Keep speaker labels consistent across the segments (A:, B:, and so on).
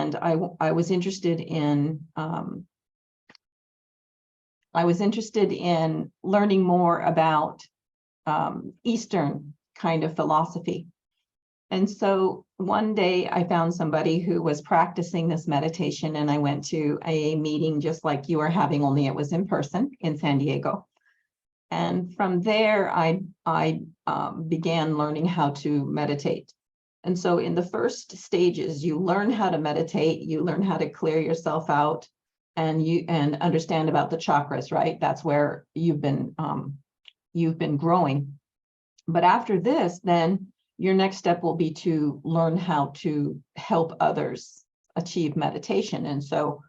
A: and I was interested in learning more about Eastern kind of philosophy. And so one day I found somebody who was practicing this meditation, and I went to a meeting just like you are having, only it was in person in San Diego. And from there, I began learning how to meditate. And so in the first stages, you learn how to meditate, you learn how to clear yourself out, and understand about the chakras, right? That's where you've been growing. But after this, then your next step will be to learn how to help others achieve meditation. And so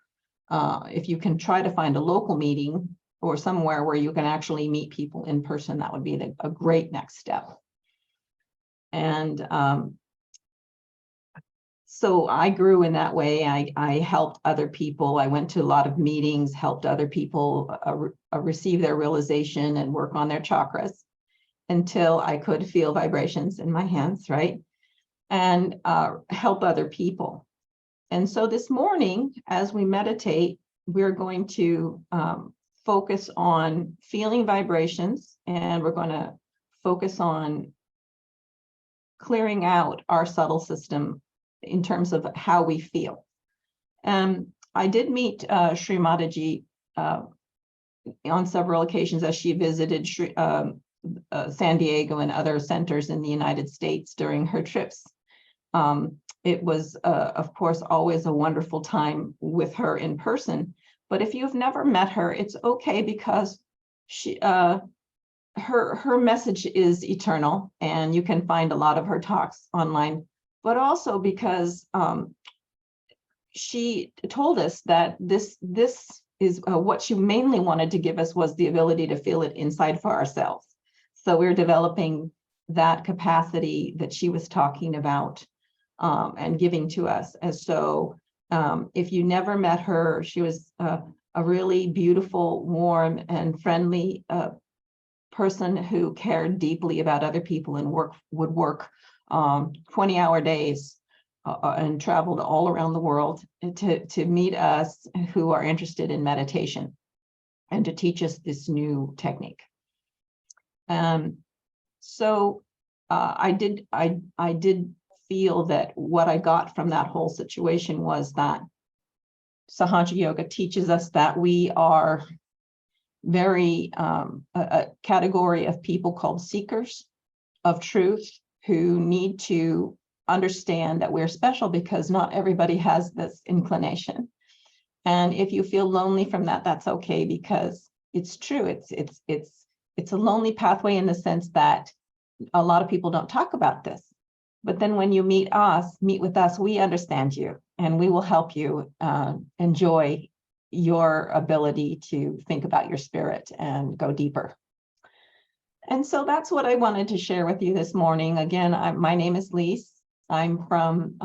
A: if you can try to find a local meeting or somewhere where you can actually meet people in person, that would be a great next step. And so I grew in that way. I helped other people. I went to a lot of meetings, helped other people receive their realization and work on their chakras until I could feel vibrations in my hands, right? And help other people. And so this morning, as we meditate, we're going to focus on feeling vibrations, and we're going to focus on clearing out our subtle system in terms of how we feel. I did meet Sri Mataji on several occasions as she visited San Diego and other centers in the United States during her trips. It was, of course, always a wonderful time with her in person. But if you've never met her, it's okay, because she, her message is eternal, and you can find a lot of her talks online. But also because she told us that this is what she mainly wanted to give us was the ability to feel it inside for ourselves. So we're developing that capacity that she was talking about and giving to us. And so if you never met her, she was a really beautiful, warm, and friendly person who cared deeply about other people and would work 20-hour days and traveled all around the world to meet us who are interested in meditation and to teach us this new technique. So I did feel that what I got from that whole situation was that Sahaja Yoga teaches us that we are very a category of people called seekers of truth, who need to understand that we're special because not everybody has this inclination. And if you feel lonely from that, that's okay, because it's true. It's a lonely pathway in the sense that a lot of people don't talk about this. But then when you meet with us, we understand you, and we will help you enjoy your ability to think about your spirit and go deeper. And so that's what I wanted to share with you this morning. Again, my name is Lise. I'm from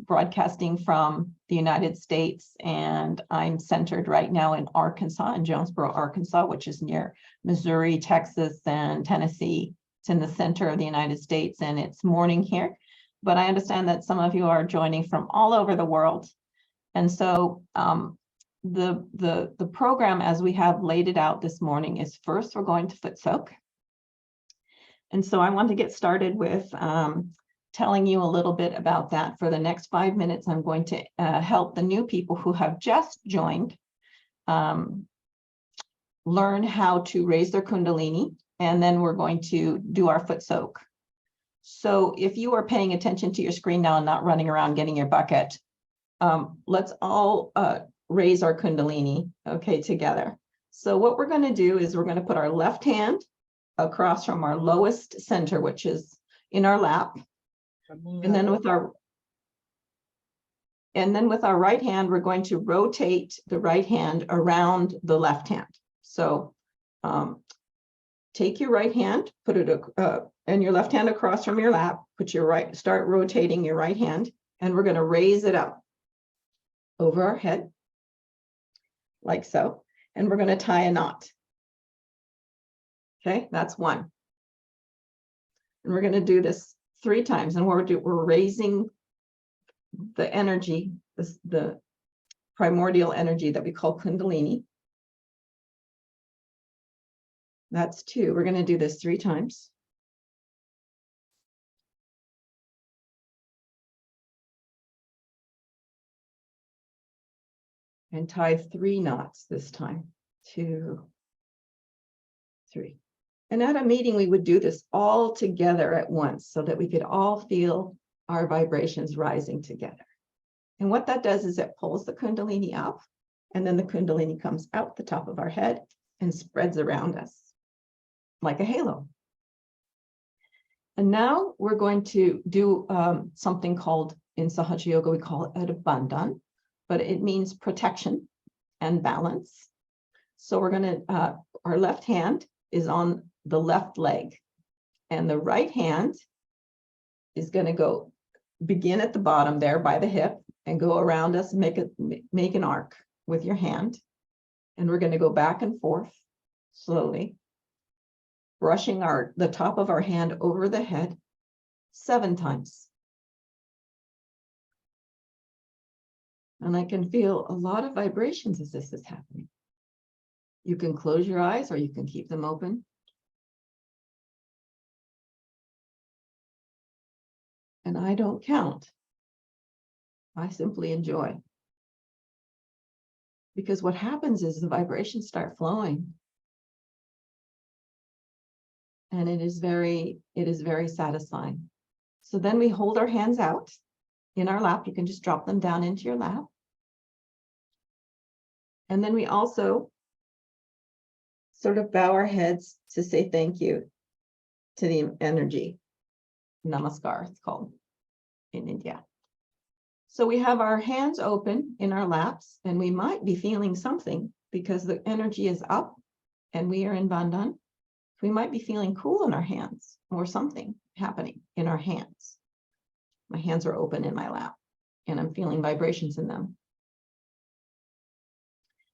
A: broadcasting from the United States, and I'm centered right now in Arkansas, in Jonesboro, Arkansas, which is near Missouri, Texas, and Tennessee. It's in the center of the United States, and it's morning here. But I understand that some of you are joining from all over the world. And so the program, as we have laid it out this morning, is first we're going to Footsoak. And so I want to get started with telling you a little bit about that. For the next 5 minutes, I'm going to help the new people who have just joined learn how to raise their Kundalini, and then we're going to do our Footsoak. So if you are paying attention to your screen now and not running around getting your bucket, let's all raise our Kundalini, okay, together. So what we're going to do is we're going to put our left hand across from our lowest center, which is in our lap. And then with our right hand, we're going to rotate the right hand around the left hand. So take your right hand, put it and your left hand across from your lap, start rotating your right hand, and we're going to raise it up over our head, like so. And we're going to tie a knot. Okay, that's one. And we're going to do this 3 times, and we're raising the energy the primordial energy that we call Kundalini. That's 2. We're going to do this 3 times. And tie 3 knots this time. 2, 3. And at a meeting, we would do this all together at once so that we could all feel our vibrations rising together. And what that does is it pulls the Kundalini up, and then the Kundalini comes out the top of our head and spreads around us like a halo. And now we're going to do something called, in Sahaja Yoga, we call it a bandhan, but it means protection and balance. So we're going to, our left hand is on the left leg, and the right hand is going to begin at the bottom there by the hip and go around us and make an arc with your hand. And we're going to go back and forth slowly, brushing the top of our hand over the head 7 times. And I can feel a lot of vibrations as this is happening. You can close your eyes or you can keep them open. And I don't count. I simply enjoy. Because what happens is the vibrations start flowing. And it is very satisfying. So then we hold our hands out in our lap. You can just drop them down into your lap. And then we also sort of bow our heads to say thank you to the energy. Namaskar, it's called in India. So we have our hands open in our laps, and we might be feeling something because the energy is up and we are in bandhan. We might be feeling cool in our hands or something happening in our hands. My hands are open in my lap and I'm feeling vibrations in them.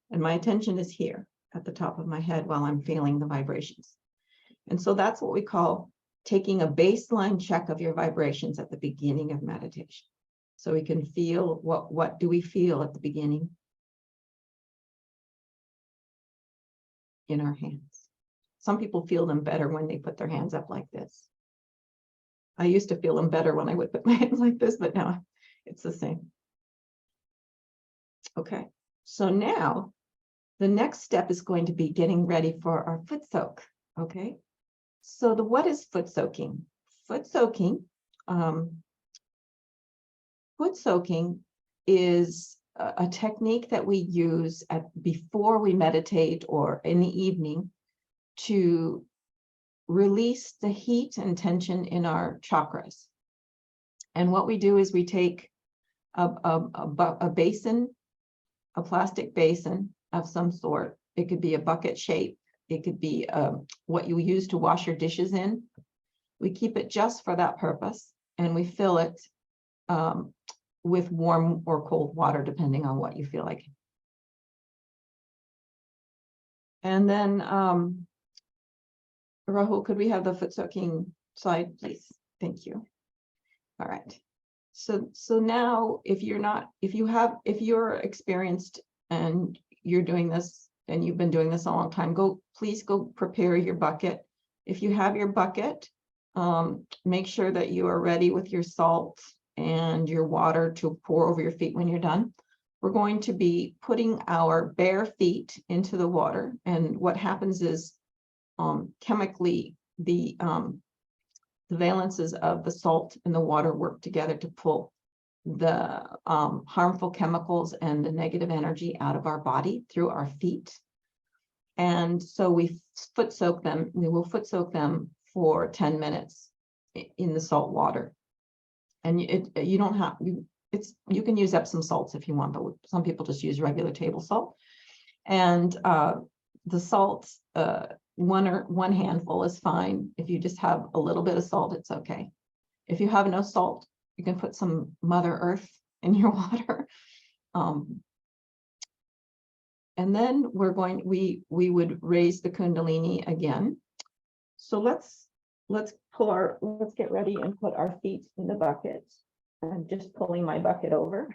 A: And my attention is here at the top of my head while I'm feeling the vibrations. And so that's what we call taking a baseline check of your vibrations at the beginning of meditation. So we can feel what do we feel at the beginning in our hands. Some people feel them better when they put their hands up like this. I used to feel them better when I would put my hands like this, but now it's the same. Okay, so now the next step is going to be getting ready for our foot soak. Okay, so what is foot soaking? Foot soaking is a technique that we use before we meditate or in the evening to release the heat and tension in our chakras. And what we do is we take a basin, a plastic basin of some sort. It could be a bucket shape. It could be what you use to wash your dishes in. We keep it just for that purpose, and we fill it with warm or cold water, depending on what you feel like. And then, Rahul, could we have the foot soaking slide, please? Thank you. All right. So now, if you're experienced and you're doing this and you've been doing this a long time, please go prepare your bucket. If you have your bucket, make sure that you are ready with your salt and your water to pour over your feet when you're done. We're going to be putting our bare feet into the water, and what happens is chemically the valences of the salt and the water work together to pull the harmful chemicals and the negative energy out of our body through our feet. And so we foot soak them. We will foot soak them for 10 minutes in the salt water. And you don't have, you can use Epsom salts if you want, but some people just use regular table salt. And the salt, one handful is fine. If you just have a little bit of salt, it's okay. If you have no salt, you can put some Mother Earth in your water. And then we would raise the Kundalini again. So let's get ready and put our feet in the bucket. I'm just pulling my bucket over.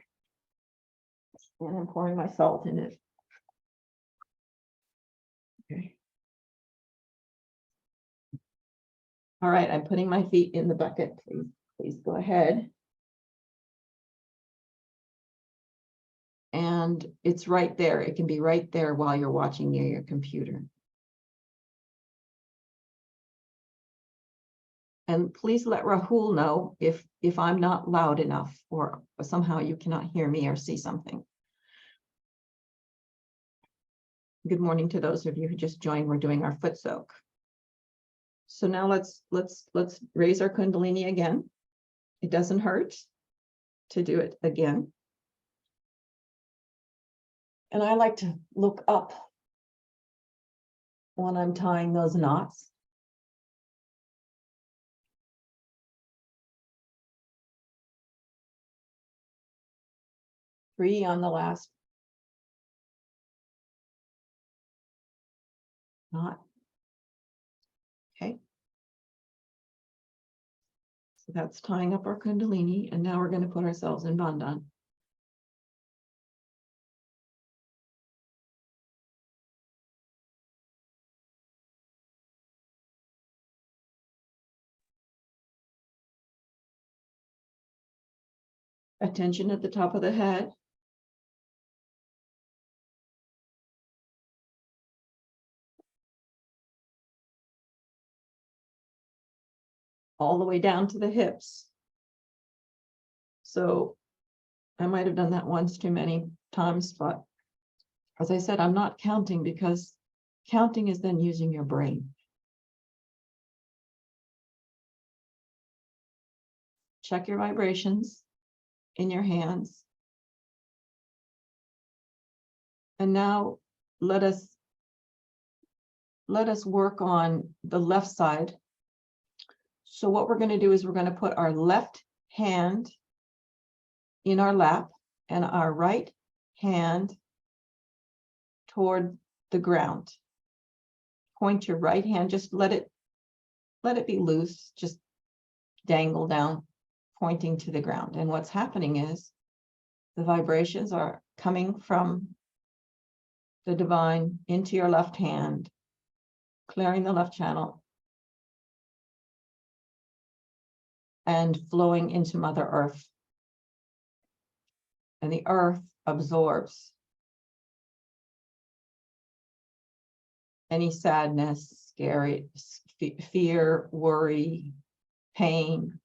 A: And I'm pouring my salt in it. Okay. All right, I'm putting my feet in the bucket. Please go ahead. And it's right there. It can be right there while you're watching near your computer. And please let Rahul know if I'm not loud enough or somehow you cannot hear me or see something. Good morning to those of you who just joined. We're doing our foot soak. So now let's raise our Kundalini again. It doesn't hurt to do it again. And I like to look up when I'm tying those knots. Three on the last knot. Okay. So that's tying up our Kundalini, and now we're going to put ourselves in Bandhan. Attention at the top of the head. All the way down to the hips. So I might have done that once too many times, but as I said, I'm not counting because counting is then using your brain. Check your vibrations in your hands. And now let us work on the left side. So what we're going to do is we're going to put our left hand in our lap and our right hand toward the ground. Point your right hand, just let it be loose, just dangle down, pointing to the ground. And what's happening is the vibrations are coming from the divine into your left hand, clearing the left channel and flowing into Mother Earth. And the earth absorbs any sadness, scary, fear, worry, pain,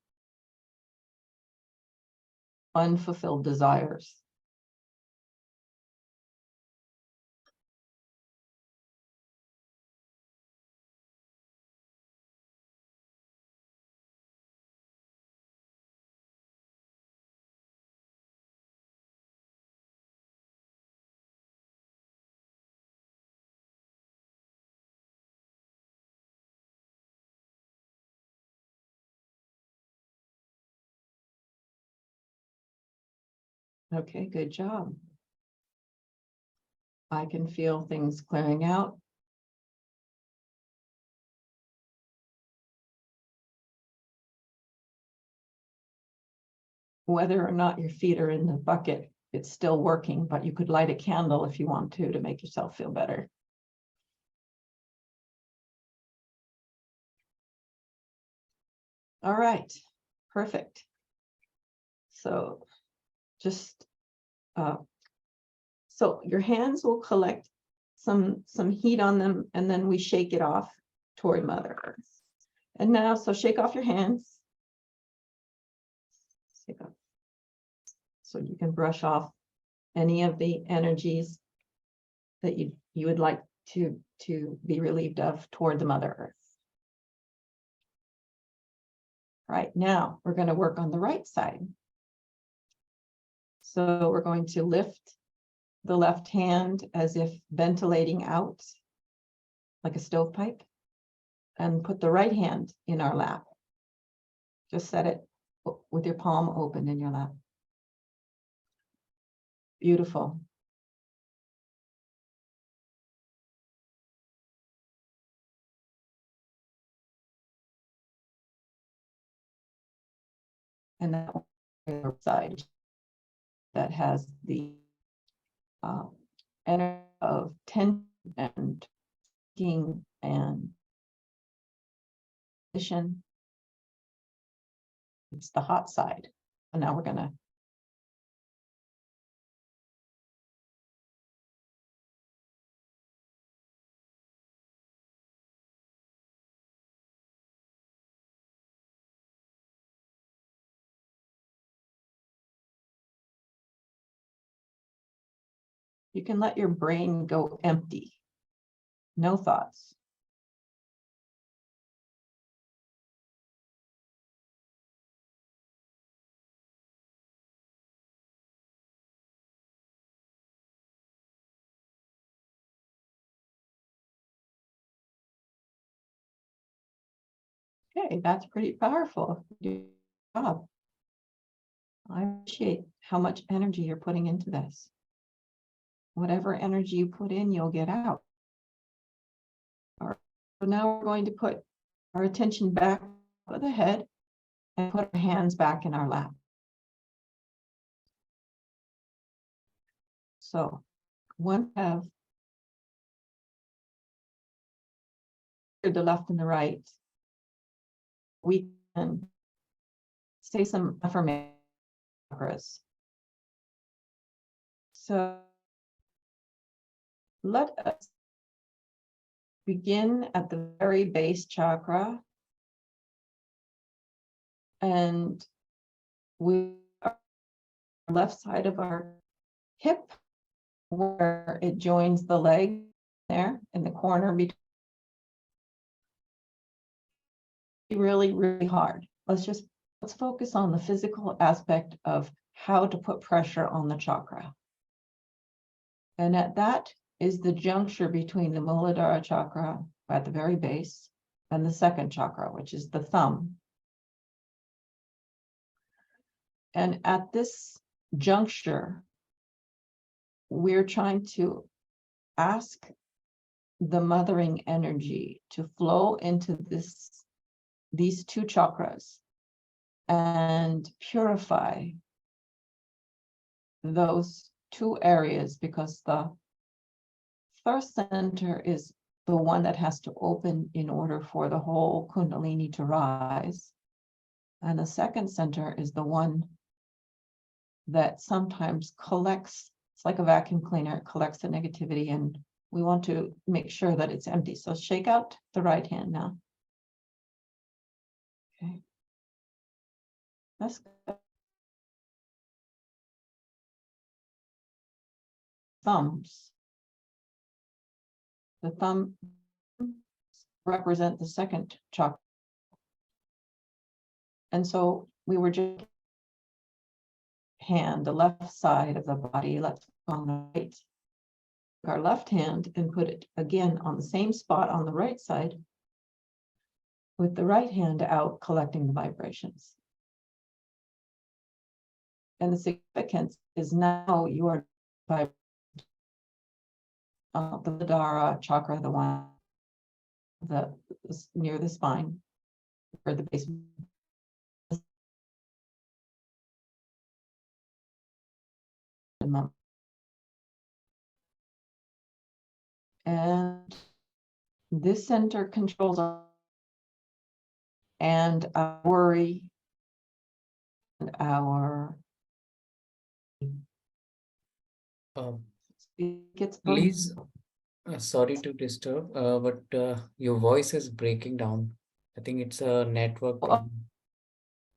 A: unfulfilled desires. Okay, good job. I can feel things clearing out. Whether or not your feet are in the bucket, it's still working, but you could light a candle if you want to make yourself feel better. All right, perfect. So just, so your hands will collect some heat on them, and then we shake it off toward Mother Earth. And now, so shake off your hands. Shake off. So you can brush off any of the energies that you would like to be relieved of toward the Mother Earth. Right, now we're going to work on the right side. So we're going to lift the left hand as if ventilating out like a stovepipe, and put the right hand in our lap. Just set it with your palm open in your lap. Beautiful. And that side that has the energy of tension and thinking and position. It's the hot side. And now we're gonna you can let your brain go empty. No thoughts. Okay, that's pretty powerful. Good job. I appreciate how much energy you're putting into this. Whatever energy you put in, you'll get out. All right. So now we're going to put our attention back to the head and put our hands back in our lap. So one have the left and the right. We can say some affirmations. So let us begin at the very base chakra, and we are left side of our hip where it joins the leg there in the corner between. Really, really hard. Let's focus on the physical aspect of how to put pressure on the chakra. And that is the juncture between the Mooladhara chakra at the very base and the second chakra, which is the thumb. And at this juncture, we're trying to ask the mothering energy to flow into these two chakras and purify those two areas, because the first center is the one that has to open in order for the whole Kundalini to rise. And the second center is the one that sometimes collects, it's like a vacuum cleaner, it collects the negativity, and we want to make sure that it's empty. So shake out the right hand now. Okay. That's good. Thumbs. The thumb represent the second chakra. And so we were just hand, the left side of the body, let's on the right. Our left hand and put it again on the same spot on the right side, with the right hand out collecting the vibrations. And the significance is now you are vibrating the Mooladhara chakra, the one that is near the spine or the base. And this center controls and our worry and our
B: Please, sorry to disturb, but your voice is breaking down. I think it's a network problem.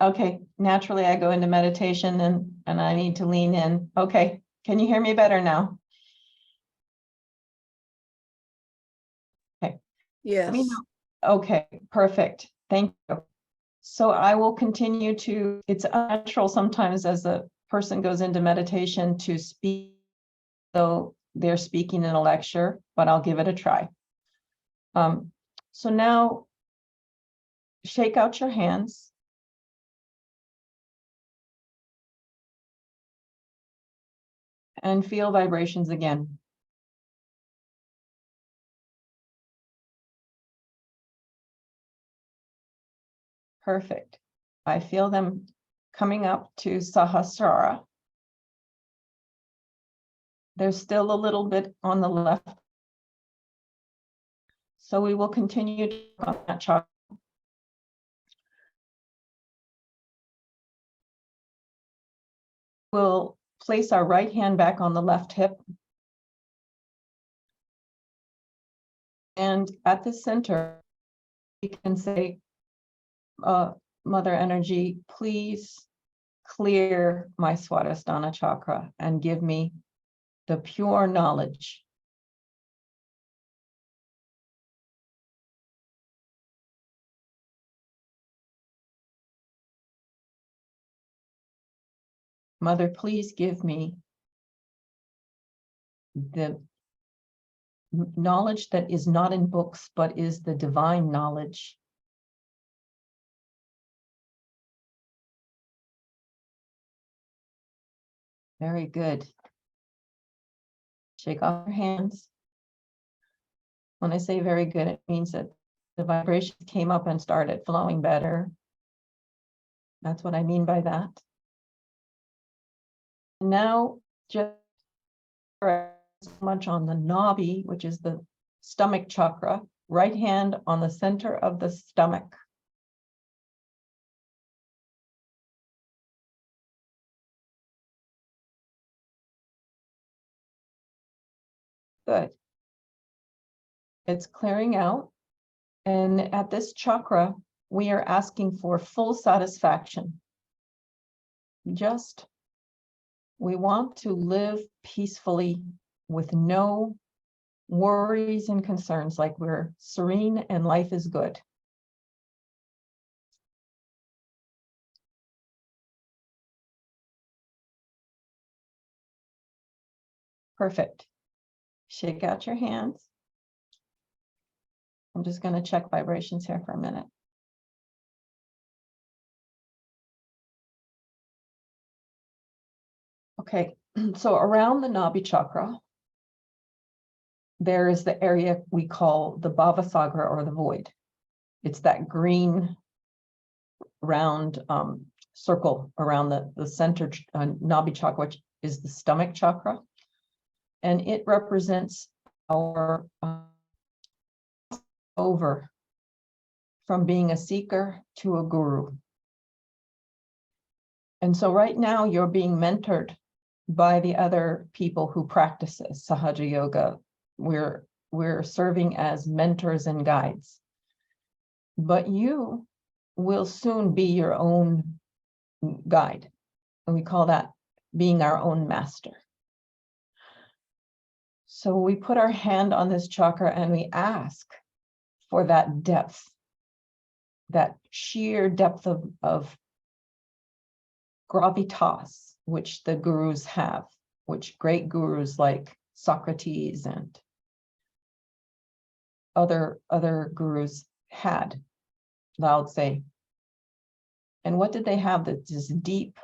A: Okay, naturally I go into meditation and I need to lean in. Okay, can you hear me better now? Okay.
C: Yes.
A: Let me know. Okay, perfect. Thank you. So I will continue to, it's unnatural sometimes as a person goes into meditation to speak, though they're speaking in a lecture, but I'll give it a try. So now shake out your hands. And feel vibrations again. Perfect. I feel them coming up to Sahasrara. There's still a little bit on the left. So we will continue to work on that chakra. We'll place our right hand back on the left hip. And at the center, we can say, Mother Energy, please clear my Swadhisthana chakra and give me the pure knowledge. Mother, please give me the knowledge that is not in books, but is the divine knowledge. Very good. Shake off your hands. When I say very good, it means that the vibrations came up and started flowing better. That's what I mean by that. Now, just much on the nabi, which is the stomach chakra, right hand on the center of the stomach. Good. It's clearing out. And at this chakra, we are asking for full satisfaction. We want to live peacefully with no worries and concerns, like we're serene and life is good. Perfect. Shake out your hands. I'm just going to check vibrations here for a minute. Okay, so around the nabi chakra, there is the area we call the bhavasagra, or the void. It's that green round circle around the center nabi chakra, which is the stomach chakra. And it represents our over from being a seeker to a guru. And so right now you're being mentored by the other people who practice Sahaja Yoga. We're serving as mentors and guides. But you will soon be your own guide. And we call that being our own master. So we put our hand on this chakra and we ask for that depth, that sheer depth of gravitas, which the gurus have, which great gurus like Socrates and other gurus had, Lao Tse. And what did they have? This deep,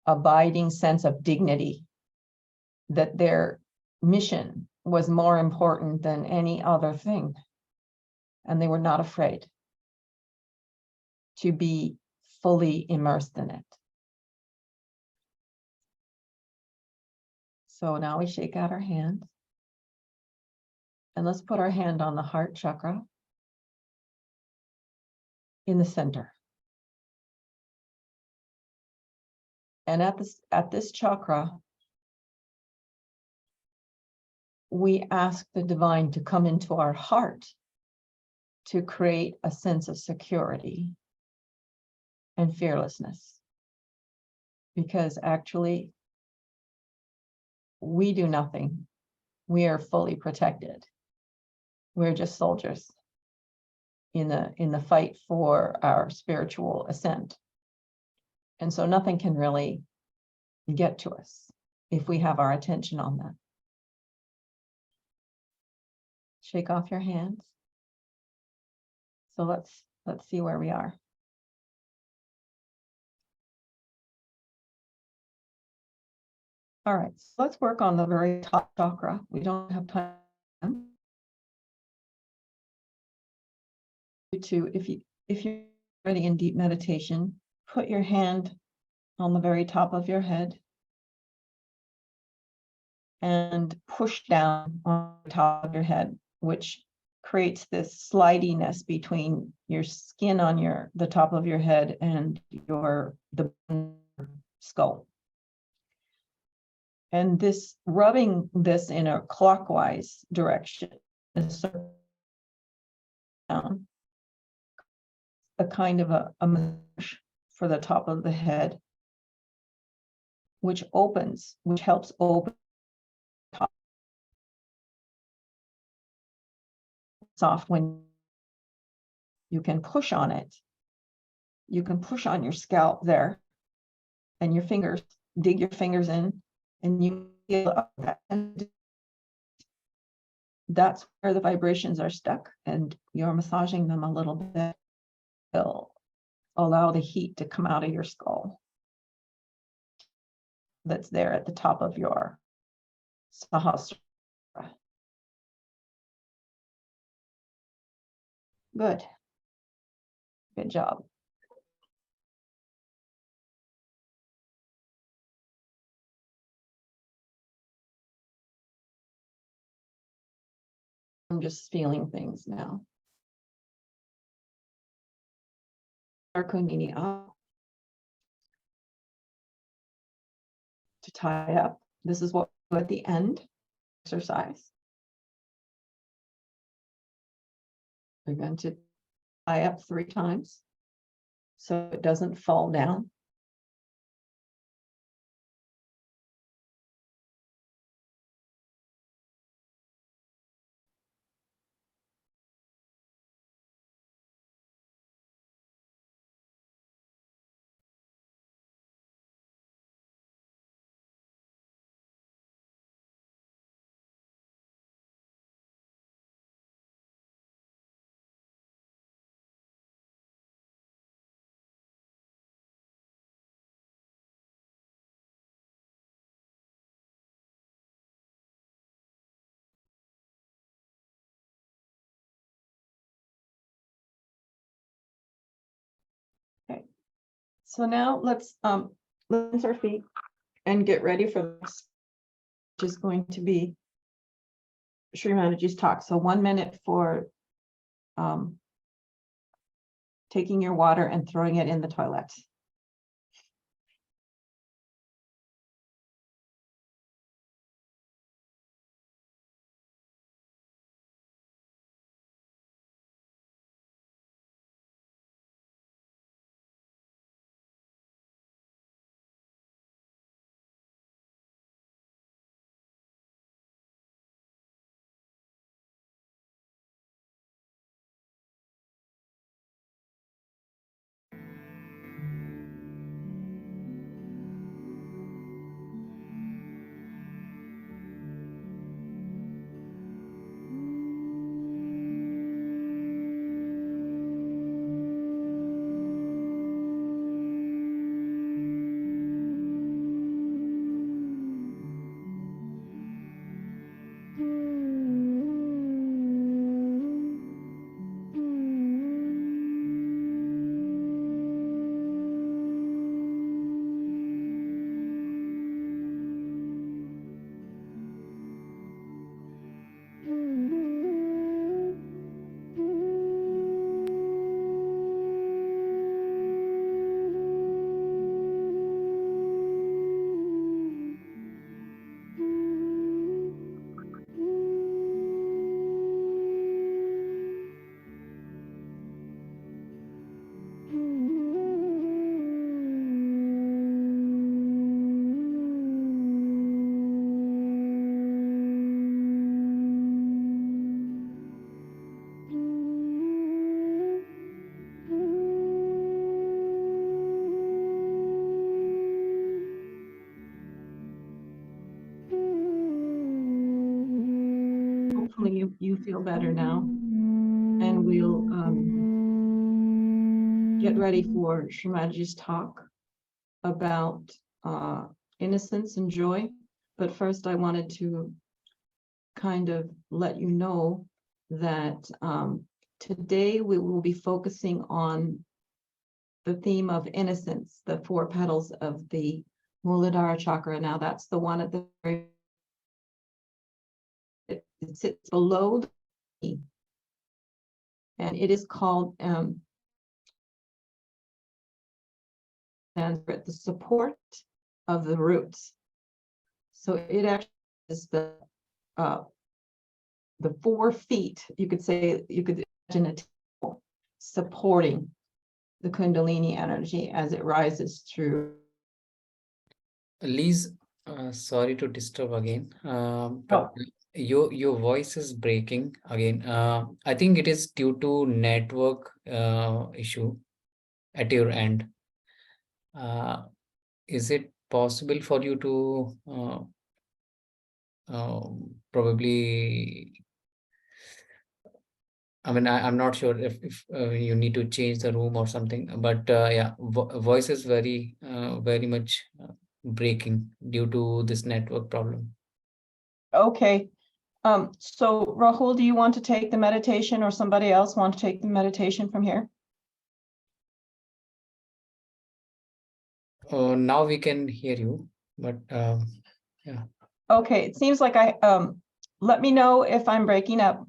A: abiding sense of dignity, that their mission was more important than any other thing. And they were not afraid to be fully immersed in it. So now we shake out our hands. And let's put our hand on the heart chakra in the center. And at this chakra, we ask the divine to come into our heart to create a sense of security and fearlessness. Because actually, we do nothing. We are fully protected. We're just soldiers in the fight for our spiritual ascent. And so nothing can really get to us if we have our attention on that. Shake off your hands. So let's see where we are. All right, so let's work on the very top chakra. We don't have time to, if you're already in deep meditation, put your hand on the very top of your head. and push down on the top of your head, which creates this slidiness between your skin on the top of your head and the skull. And this rubbing this in a clockwise direction is down, a kind of a massage for the top of the head, which helps open top. Soft when you can push on it. You can push on your scalp there, and your fingers, dig your fingers in, and you feel up that. And that's where the vibrations are stuck, and you're massaging them a little bit. It'll allow the heat to come out of your skull that's there at the top of your Sahasrara. Good. Good job. I'm just feeling things now. Our Kundalini up to tie up. This is what we do at the end exercise. We're going to tie up 3 times so it doesn't fall down. Okay. So now let's rinse our feet and get ready for the next, which is going to be Sri Mataji's talk. So 1 minute for taking your water and throwing it in the toilet. Hopefully you feel better now, and we'll get ready for Sri Mataji's talk about innocence and joy. But first I wanted to kind of let you know that today we will be focusing on the theme of innocence, the 4 petals of the Mooladhara chakra. Now that's the one at the very sits below the knee. And it is called Sanskrit, the support of the roots. So it actually is the 4 feet, you could say, you could imagine a table supporting the Kundalini energy as it rises through.
B: Lise, sorry to disturb again, but your voice is breaking again. I think it is due to network issue at your end. Is it possible for you to probably, I mean, I'm not sure if you need to change the room or something, but yeah, voice is very much breaking due to this network problem.
A: Okay. So Rahul, do you want to take the meditation, or somebody else want to take the meditation from here?
B: Now we can hear you, but yeah.
A: Okay, it seems like let me know if I'm breaking up.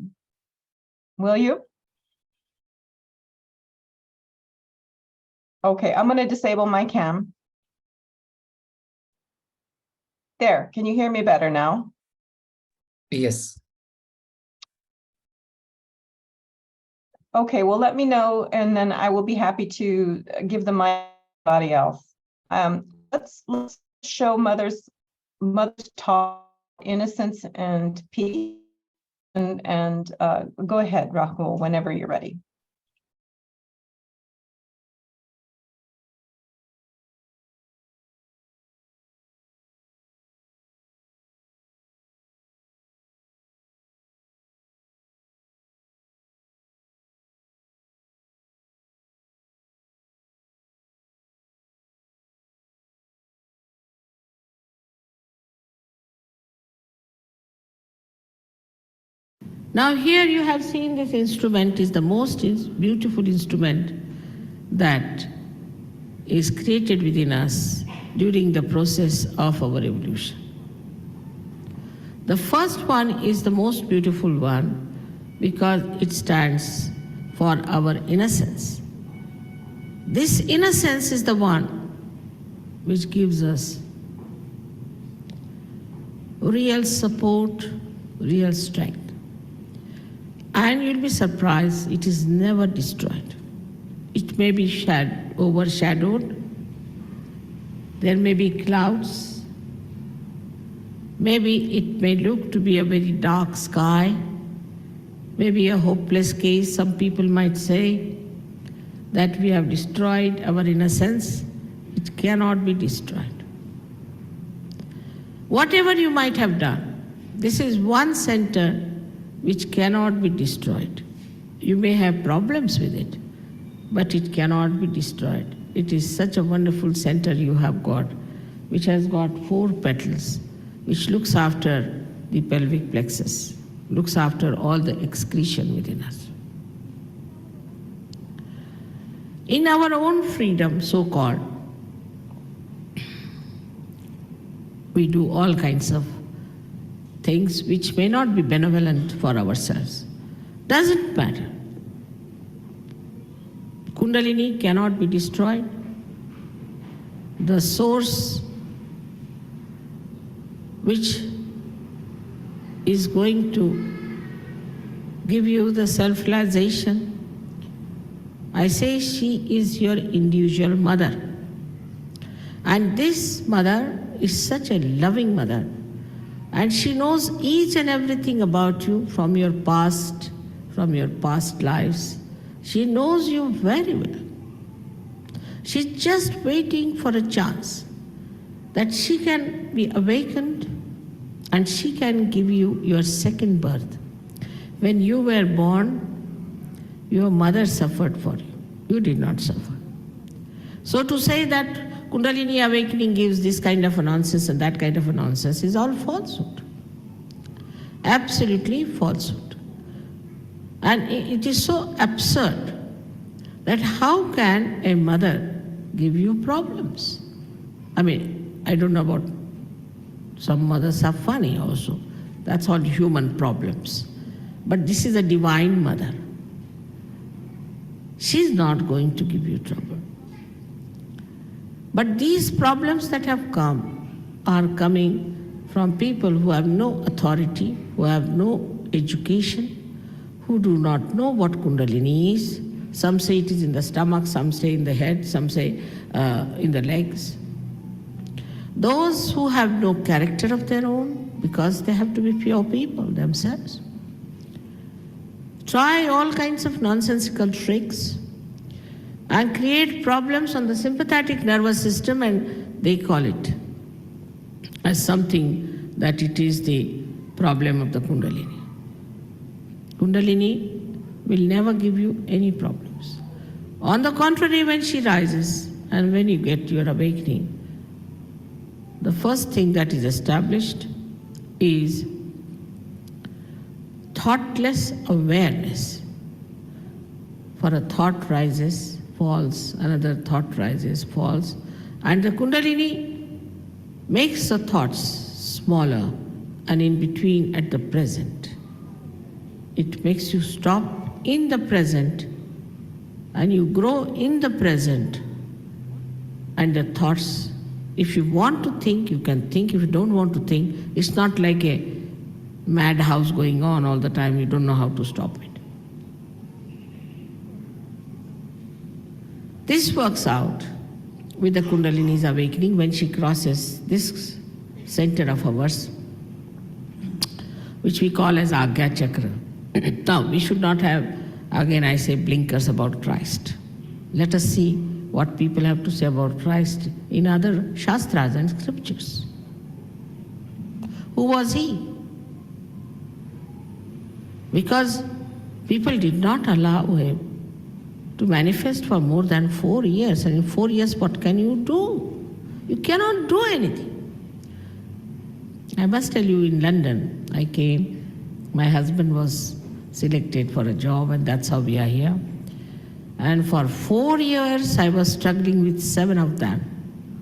A: Will you? Okay, I'm going to disable my cam. There, can you hear me better now?
B: Yes.
A: Okay, well, let me know, and then I will be happy to give the mic to somebody else. Let's show mother's talk, innocence and peace, and go ahead, Rahul, whenever you're ready.
C: Now here you have seen this instrument is the most beautiful instrument that is created within us during the process of our evolution. The first one is the most beautiful one because it stands for our innocence. This innocence is the one which gives us real support, real strength. And you'll be surprised, it is never destroyed. It may be overshadowed. There may be clouds. Maybe it may look to be a very dark sky. Maybe a hopeless case, some people might say, that we have destroyed our innocence. It cannot be destroyed. Whatever you might have done, this is one center which cannot be destroyed. You may have problems with it, but it cannot be destroyed. It is such a wonderful center you have got, which has got 4 petals, which looks after the pelvic plexus, looks after all the excretion within us. In our own freedom, so-called, we do all kinds of things which may not be benevolent for ourselves. Doesn't matter. Kundalini cannot be destroyed. The source which is going to give you the self-realization, I say she is your individual mother. And this mother is such a loving mother. And she knows each and everything about you from your past lives. She knows you very well. She's just waiting for a chance that she can be awakened and she can give you your second birth. When you were born, your mother suffered for you. You did not suffer. So to say that Kundalini awakening gives this kind of a nonsense and that kind of a nonsense is all falsehood. Absolutely falsehood. And it is so absurd that how can a mother give you problems? I mean, I don't know about, some mothers are funny also. That's all human problems. But this is a divine mother. She's not going to give you trouble. But these problems that have come are coming from people who have no authority, who have no education, who do not know what Kundalini is. Some say it is in the stomach, some say in the head, some say in the legs. Those who have no character of their own, because they have to be pure people themselves, try all kinds of nonsensical tricks and create problems on the sympathetic nervous system, and they call it as something that it is the problem of the Kundalini. Kundalini will never give you any problems. On the contrary, when she rises and when you get your awakening, the first thing that is established is thoughtless awareness. For a thought rises, falls, another thought rises, falls, and the Kundalini makes the thoughts smaller and in between at the present. It makes you stop in the present and you grow in the present, and the thoughts, if you want to think, you can think. If you don't want to think, it's not like a madhouse going on all the time. You don't know how to stop it. This works out with the Kundalini's awakening when she crosses this center of ours, which we call as Agya chakra. Now, we should not have, again I say, blinkers about Christ. Let us see what people have to say about Christ in other Shastras and scriptures. Who was he? Because people did not allow him to manifest for more than 4 years. And in 4 years, what can you do? You cannot do anything. I must tell you, in London, I came, my husband was selected for a job, and that's how we are here. And for 4 years, I was struggling with 7 of them,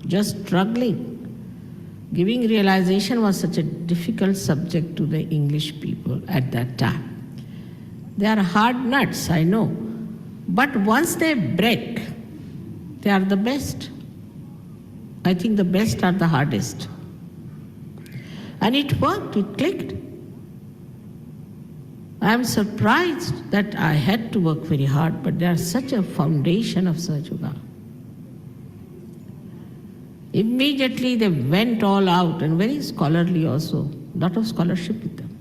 C: just struggling. Giving realization was such a difficult subject to the English people at that time. They are hard nuts, I know. But once they break, they are the best. I think the best are the hardest. And it worked, it clicked. I am surprised that I had to work very hard, but they are such a foundation of Sahaja Yoga. Immediately they went all out, and very scholarly also, lot of scholarship with them.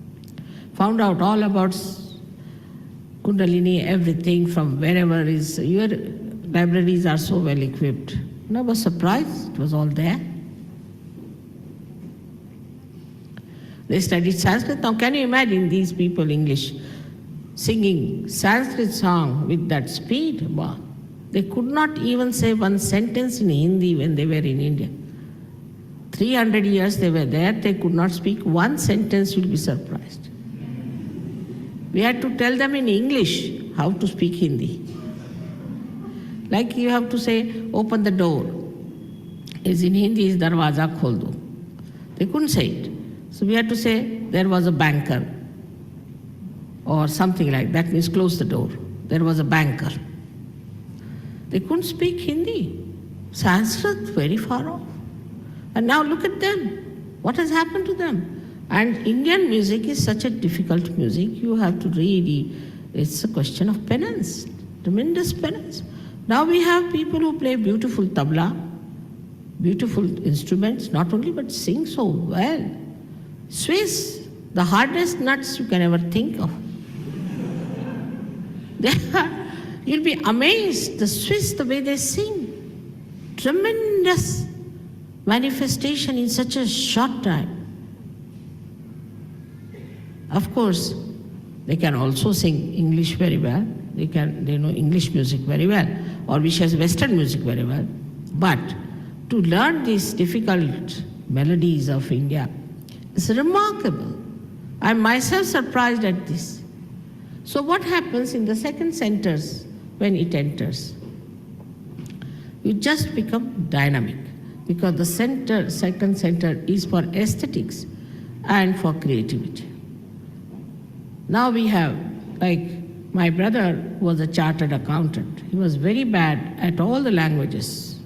C: Found out all about Kundalini, everything from wherever is, your libraries are so well equipped. And I was surprised, it was all there. They studied Sanskrit. Now can you imagine these people, English, singing Sanskrit song with that speed? Wow. They could not even say one sentence in Hindi when they were in India. 300 years they were there, they could not speak one sentence, you'll be surprised. We had to tell them in English how to speak Hindi. Like you have to say, open the door. Is in Hindi is darwaza khol do. They couldn't say it. So we had to say, there was a banker, or something like that, means close the door. There was a banker. They couldn't speak Hindi. Sanskrit, very far off. And now look at them. What has happened to them? And Indian music is such a difficult music. You have to really, it's a question of penance, tremendous penance. Now we have people who play beautiful tabla, beautiful instruments, not only, but sing so well. Swiss, the hardest nuts you can ever think of. You'll be amazed, the Swiss, the way they sing. Tremendous manifestation in such a short time. Of course, they can also sing English very well. They know English music very well, or which has Western music very well. But to learn these difficult melodies of India is remarkable. I'm myself surprised at this. So what happens in the second centers when it enters? You just become dynamic, because the second center is for aesthetics and for creativity. Now we have, like, my brother was a chartered accountant. He was very bad at all the languages.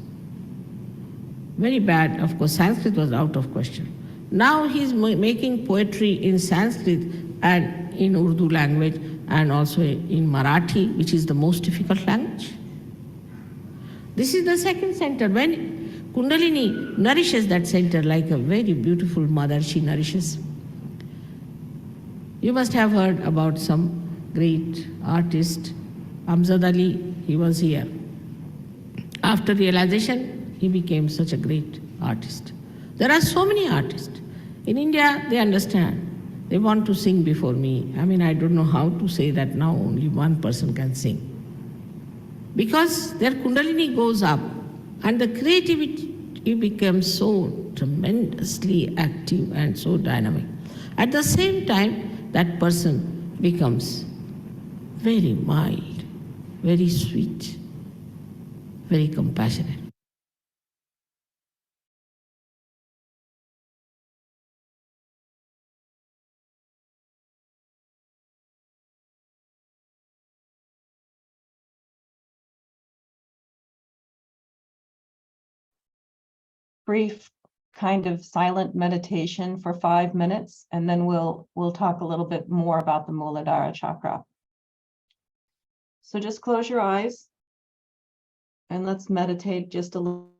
C: Very bad. Of course, Sanskrit was out of question. Now he's making poetry in Sanskrit and in Urdu language and also in Marathi, which is the most difficult language. This is the second center. When Kundalini nourishes that center like a very beautiful mother, she nourishes. You must have heard about some great artist, Amjad Ali, he was here. After realization, he became such a great artist. There are so many artists. In India, they understand. They want to sing before me. I mean, I don't know how to say that now only one person can sing. Because their Kundalini goes up and the creativity becomes so tremendously active and so dynamic. At the same time, that person becomes very mild, very sweet, very compassionate.
A: Brief kind of silent meditation for 5 minutes, and then we'll talk a little bit more about the Mooladhara chakra. So just close your eyes and let's meditate just a little.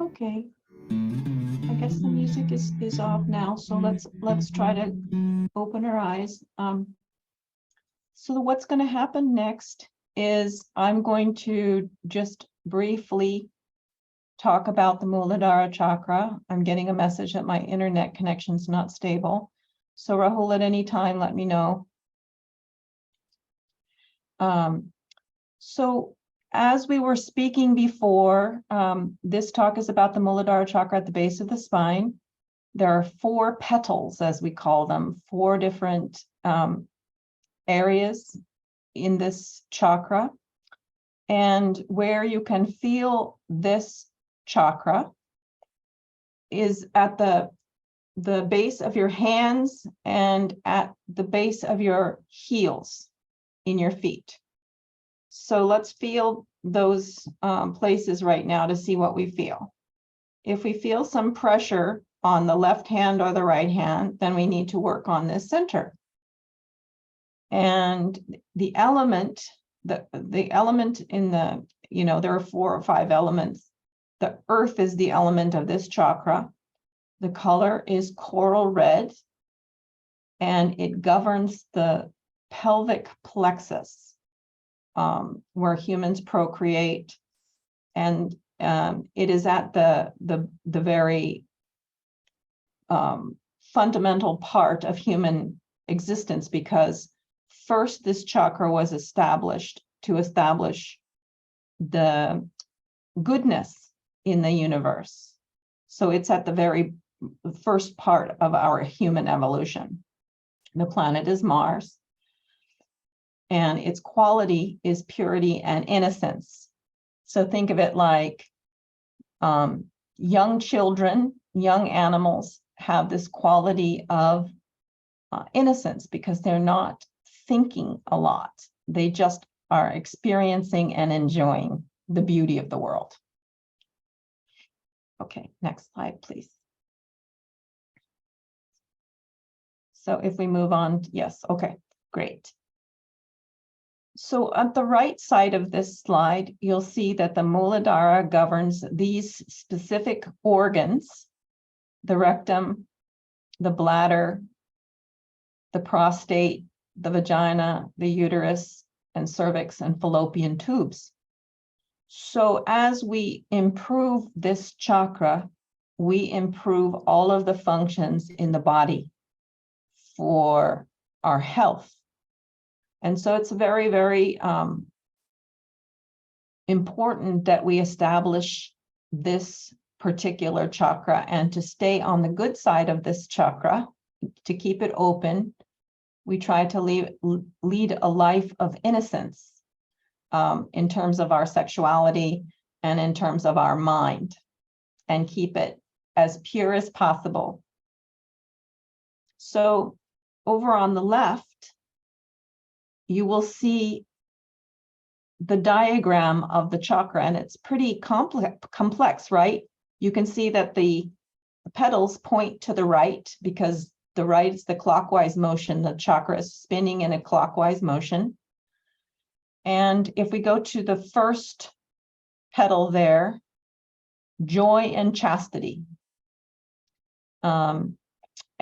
A: Okay, I guess the music is off now, so let's try to open our eyes. So what's going to happen next is I'm going to just briefly talk about the Mooladhara chakra. I'm getting a message that my internet connection's not stable. So Rahul, at any time, let me know. So as we were speaking before, this talk is about the Mooladhara chakra at the base of the spine. There are 4 petals, as we call them, 4 different areas in this chakra. And where you can feel this chakra is at the base of your hands and at the base of your heels in your feet. So let's feel those places right now to see what we feel. If we feel some pressure on the left hand or the right hand, then we need to work on this center. And the element, the element in the, there are 4 or 5 elements. The earth is the element of this chakra. The color is coral red, and it governs the pelvic plexus, where humans procreate. And it is at the very fundamental part of human existence, because first this chakra was established to establish the goodness in the universe. So it's at the very first part of our human evolution. The planet is Mars, and its quality is purity and innocence. So think of it like young children, young animals have this quality of innocence because they're not thinking a lot. They just are experiencing and enjoying the beauty of the world. Okay, next slide, please. So if we move on, yes, okay, great. So at the right side of this slide, you'll see that the Mooladhara governs these specific organs: the rectum, the bladder, the prostate, the vagina, the uterus, and cervix and fallopian tubes. So as we improve this chakra, we improve all of the functions in the body for our health. And so it's very, very important that we establish this particular chakra, and to stay on the good side of this chakra, to keep it open. We try to lead a life of innocence in terms of our sexuality and in terms of our mind, and keep it as pure as possible. So over on the left, you will see the diagram of the chakra, and it's pretty complex, right? You can see that the petals point to the right, because the right is the clockwise motion. The chakra is spinning in a clockwise motion. And if we go to the first petal there, joy and chastity.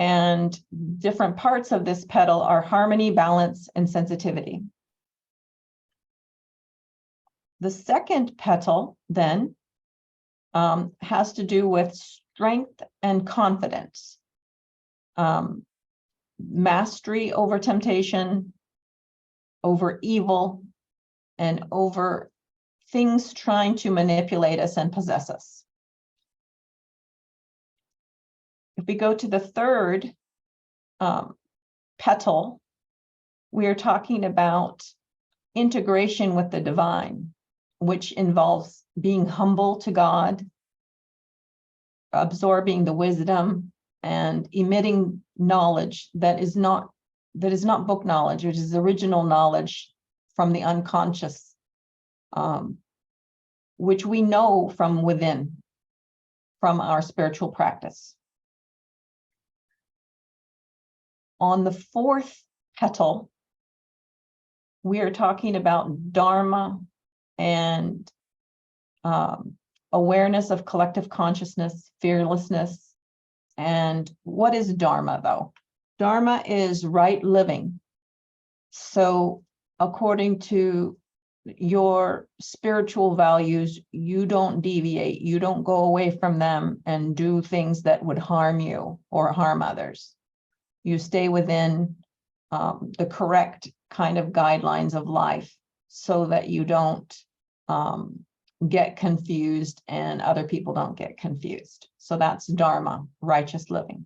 A: And different parts of this petal are harmony, balance, and sensitivity. The second petal then has to do with strength and confidence, mastery over temptation, over evil, and over things trying to manipulate us and possess us. If we go to the third petal, we are talking about integration with the divine, which involves being humble to God, absorbing the wisdom, and emitting knowledge that is not book knowledge, which is original knowledge from the unconscious, which we know from within, from our spiritual practice. On the fourth petal, we are talking about Dharma and awareness of collective consciousness, fearlessness. And what is Dharma, though? Dharma is right living. So according to your spiritual values, you don't deviate, you don't go away from them and do things that would harm you or harm others. You stay within the correct kind of guidelines of life so that you don't get confused and other people don't get confused. So that's Dharma, righteous living.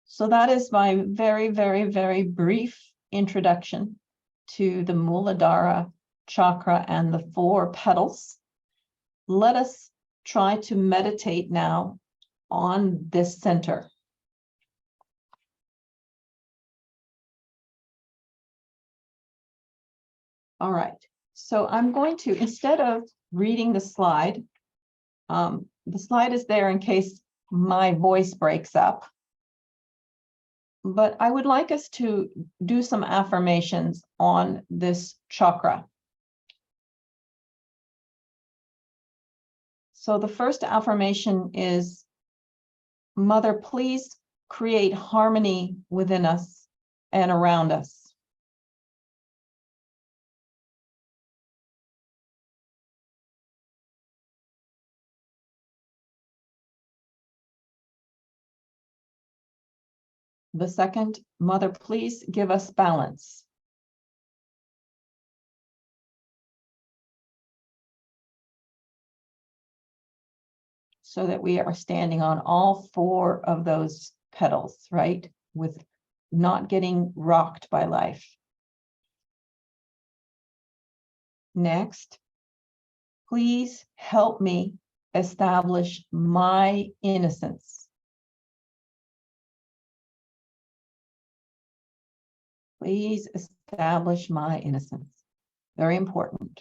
A: So that is my very, very, very brief introduction to the Mooladhara chakra and the 4 petals. Let us try to meditate now on this center. All right, so I'm going to, instead of reading the slide is there in case my voice breaks up. But I would like us to do some affirmations on this chakra. So the first affirmation is, Mother, please create harmony within us and around us. The second, Mother, please give us balance. So that we are standing on all 4 of those petals, right? With not getting rocked by life. Next, please help me establish my innocence. Please establish my innocence. Very important.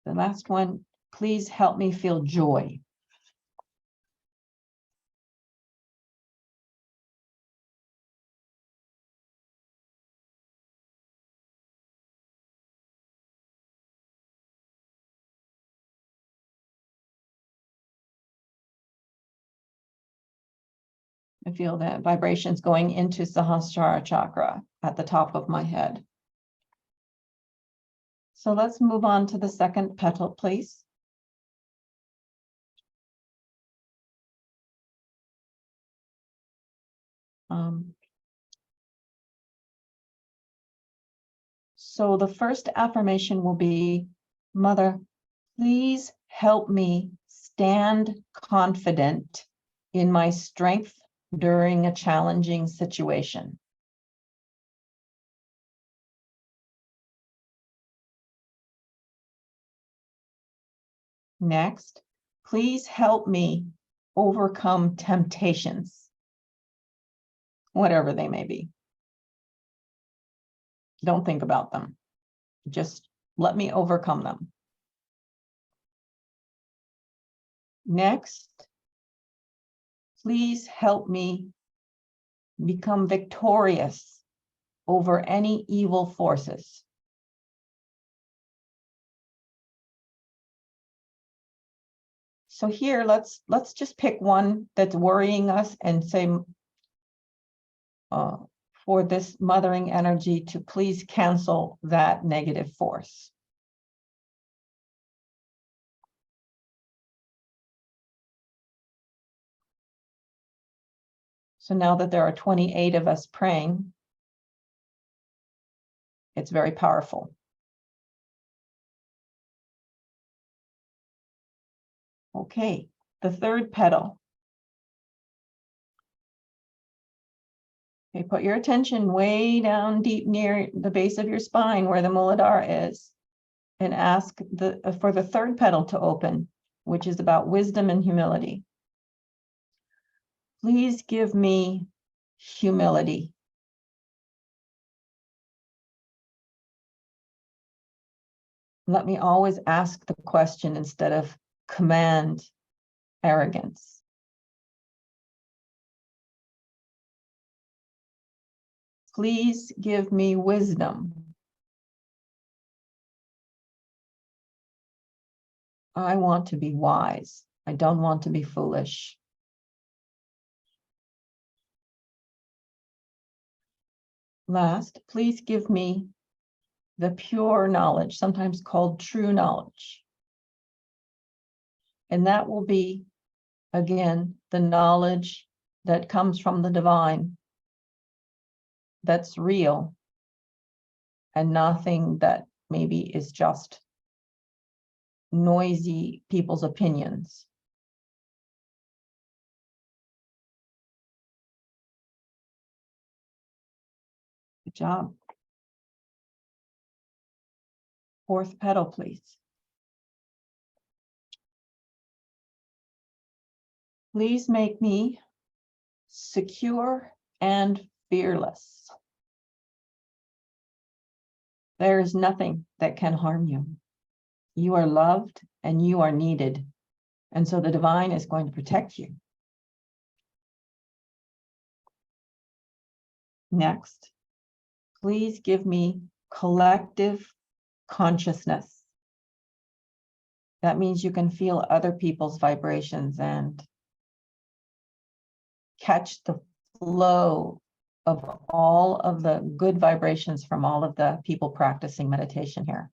A: The last one, please help me feel joy. I feel that vibrations going into Sahasrara chakra at the top of my head. So let's move on to the second petal, please. So the first affirmation will be, Mother, please help me stand confident in my strength during a challenging situation. Next, please help me overcome temptations, whatever they may be. Don't think about them. Just let me overcome them. Next, please help me become victorious over any evil forces. So here, let's just pick one that's worrying us and say, for this mothering energy to please cancel that negative force. So now that there are 28 of us praying, it's very powerful. Okay, the third petal. Okay, put your attention way down deep near the base of your spine where the Mooladhara is, and ask for the third petal to open, which is about wisdom and humility. Please give me humility. Let me always ask the question instead of command arrogance. Please give me wisdom. I want to be wise. I don't want to be foolish. Last, please give me the pure knowledge, sometimes called true knowledge. And that will be, again, the knowledge that comes from the divine, that's real and nothing that maybe is just noisy people's opinions. Good job. Fourth petal, please. Please make me secure and fearless. There is nothing that can harm you. You are loved and you are needed. And so the divine is going to protect you. Next, please give me collective consciousness. That means you can feel other people's vibrations and catch the flow of all of the good vibrations from all of the people practicing meditation here.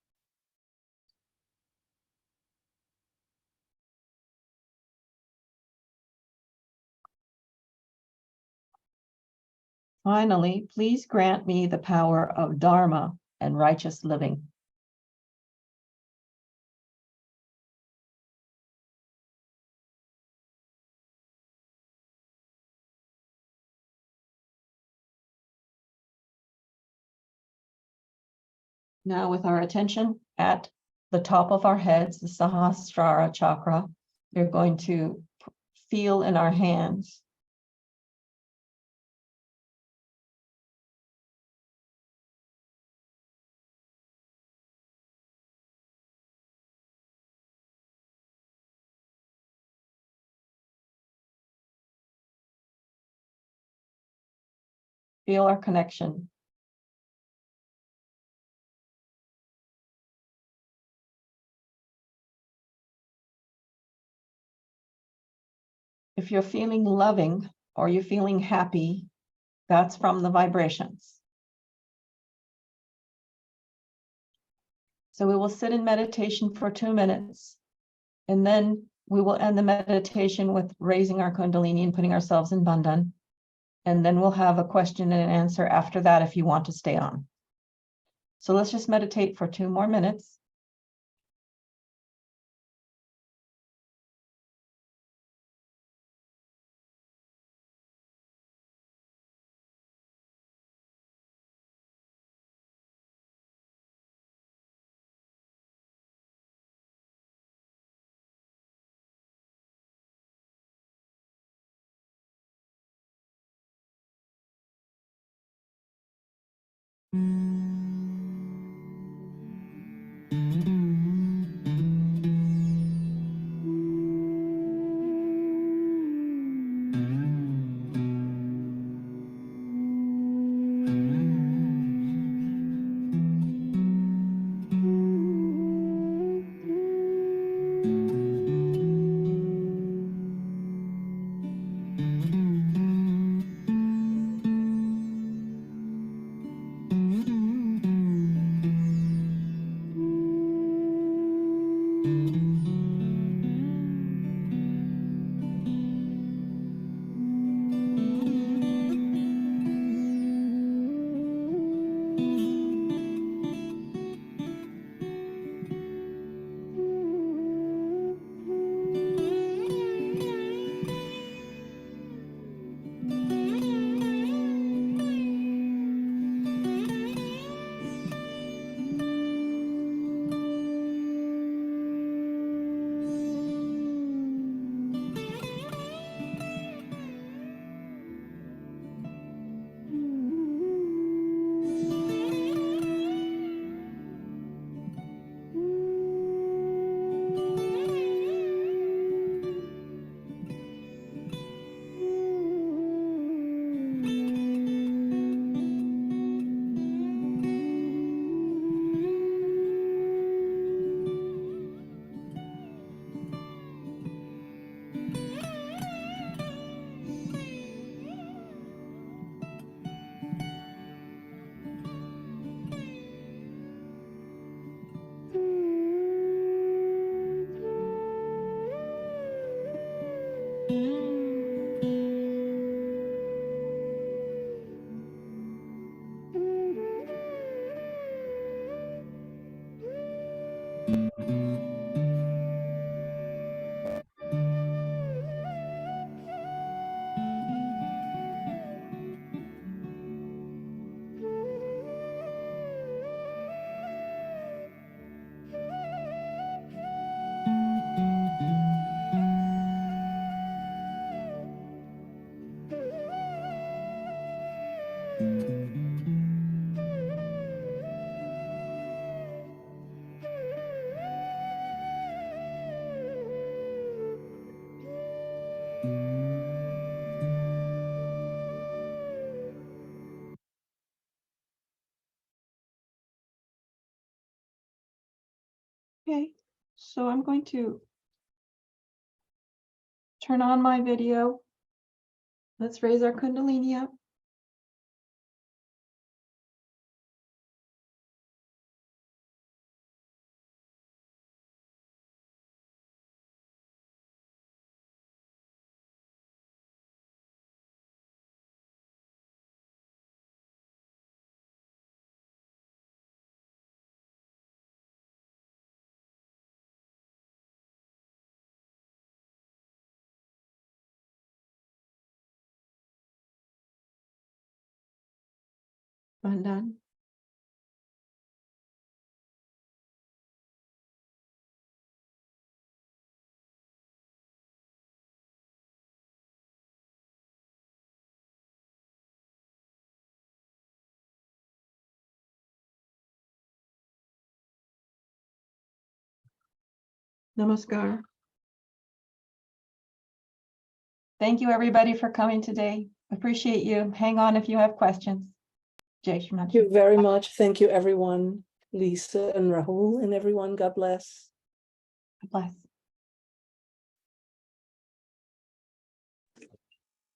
A: Finally, please grant me the power of Dharma and righteous living. Now with our attention at the top of our heads, the Sahasrara chakra, you're going to feel in our hands feel our connection. If you're feeling loving or you're feeling happy, that's from the vibrations. So we will sit in meditation for 2 minutes, and then we will end the meditation with raising our Kundalini and putting ourselves in Bandhan. And then we'll have a question and answer after that if you want to stay on. So let's just meditate for 2 more minutes. Okay, so I'm going to turn on my video. Let's raise our Kundalini up. I'm done. Namaskar. Thank you, everybody, for coming today. Appreciate you. Hang on if you have questions. Jai Shri
D: Thank you very much. Thank you, everyone. Lisa and Rahul and everyone. God bless.
A: Bless.